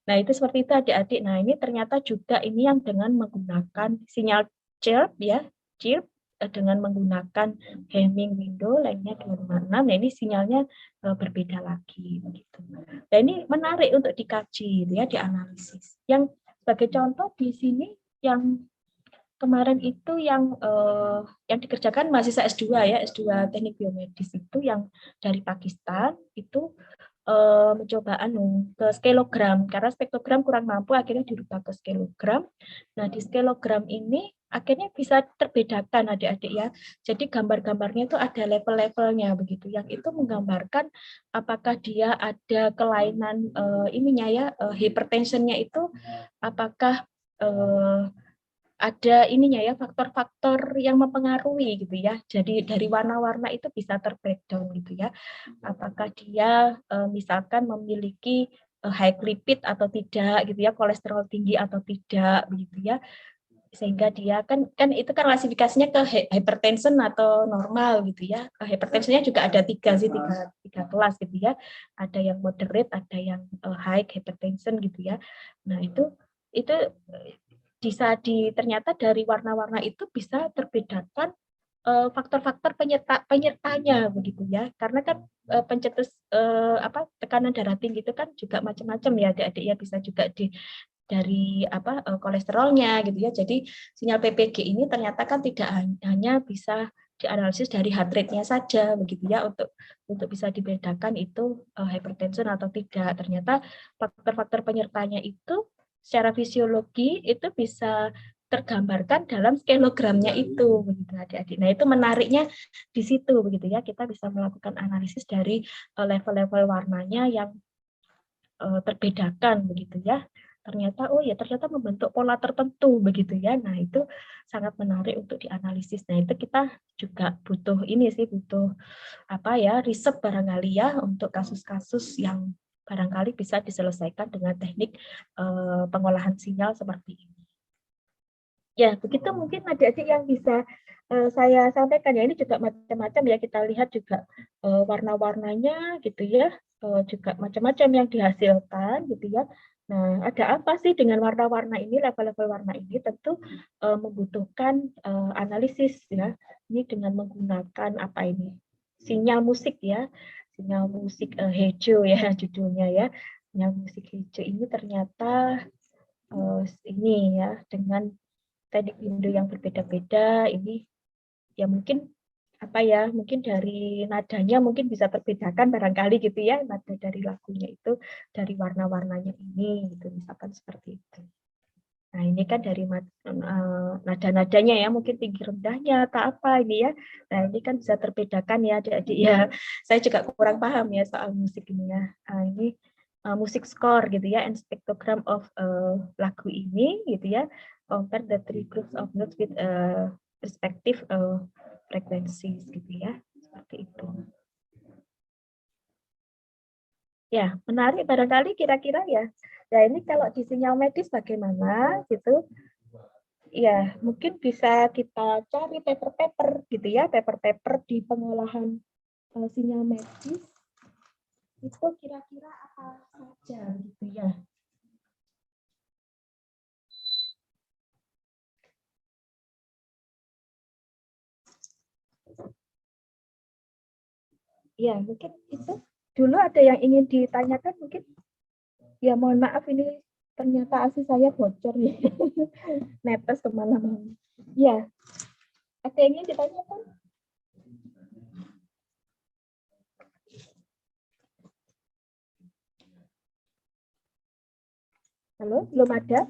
Nah, itu seperti itu adik-adik. Nah, ini ternyata juga ini yang dengan menggunakan sinyal chirp ya, chirp dengan menggunakan Hamming window lainnya 256. Nah, ini sinyalnya berbeda lagi begitu. Nah, ini menarik untuk dikaji ya, dianalisis. Yang sebagai contoh di sini yang kemarin itu yang dikerjakan mahasiswa S2 ya, S2 Teknik Biomedis itu yang dari Pakistan itu mencoba ke skelogram, karena spektrogram kurang mampu akhirnya dirubah ke skelogram. Nah, di skelogram ini akhirnya bisa terbedakan adik-adik ya. Jadi gambar-gambarnya itu ada level-levelnya begitu, yang itu menggambarkan apakah dia ada kelainan ininya ya, hypertensionnya itu apakah ada ininya ya, faktor-faktor yang mempengaruhi gitu ya. Jadi dari warna-warna itu bisa terbreakdown gitu ya. Apakah dia misalkan memiliki high lipid atau tidak gitu ya, kolesterol tinggi atau tidak begitu ya. Sehingga dia kan itu kan klasifikasinya ke hypertension atau normal gitu ya. Hypertensionnya juga ada tiga kelas gitu ya. Ada yang moderate, ada yang high hypertension gitu ya. Nah, itu bisa ternyata dari warna-warna itu bisa terbedakan faktor-faktor penyertanya begitu ya, karena kan pencetus tekanan darah tinggi itu kan juga macam-macam ya adik-adik ya, bisa juga dari kolesterolnya gitu ya. Jadi sinyal PPG ini ternyata kan tidak hanya bisa dianalisis dari heart rate-nya saja begitu ya, untuk bisa dibedakan itu hypertension atau tidak. Ternyata faktor-faktor penyertanya itu secara fisiologi itu bisa tergambarkan dalam skelogramnya itu begitu adik-adik. Nah, itu menariknya di situ begitu ya, kita bisa melakukan analisis dari level-level warnanya yang terbedakan begitu ya. Ternyata ternyata membentuk pola tertentu begitu ya. Nah, itu sangat menarik untuk dianalisis. Nah, itu kita juga butuh riset barangkali ya untuk kasus-kasus yang barangkali bisa diselesaikan dengan teknik pengolahan sinyal seperti ini. Ya, begitu mungkin adik-adik yang bisa saya sampaikan ya. Ini juga macam-macam ya, kita lihat juga warna-warnanya gitu ya, juga macam-macam yang dihasilkan gitu ya. Nah, ada apa sih dengan warna-warna ini, level-level warna ini? Tentu membutuhkan analisis ya. Ini dengan menggunakan apa ini? Sinyal musik ya, sinyal musik hijau ya judulnya ya. Sinyal musik hijau ini ternyata ini ya dengan teknik window yang berbeda-beda ini ya mungkin mungkin dari nadanya mungkin bisa terbedakan barangkali gitu ya, nada dari lagunya itu dari warna-warnanya ini gitu misalkan seperti itu. Nah, ini kan dari nada-nadanya ya, mungkin tinggi rendahnya atau apa ini ya. Nah, ini kan bisa terbedakan ya adik-adik ya. Saya juga kurang paham ya soal musik ini ya. Ini musik score gitu ya, and spectrogram of lagu ini gitu ya. Compare the three groups of notes with respective frequencies gitu ya, seperti itu. Ya, menarik barangkali kira-kira ya. Nah, ini kalau di sinyal medis bagaimana gitu? Ya, mungkin bisa kita cari paper-paper gitu ya, paper-paper di pengolahan sinyal medis. Itu kira-kira apa saja gitu ya. Ya, mungkin itu dulu ada yang ingin ditanyakan mungkin. Ya, mohon maaf ini ternyata ASI saya bocor ya. Netes kemana-mana. Ya, ada yang ingin ditanyakan? Halo, belum ada?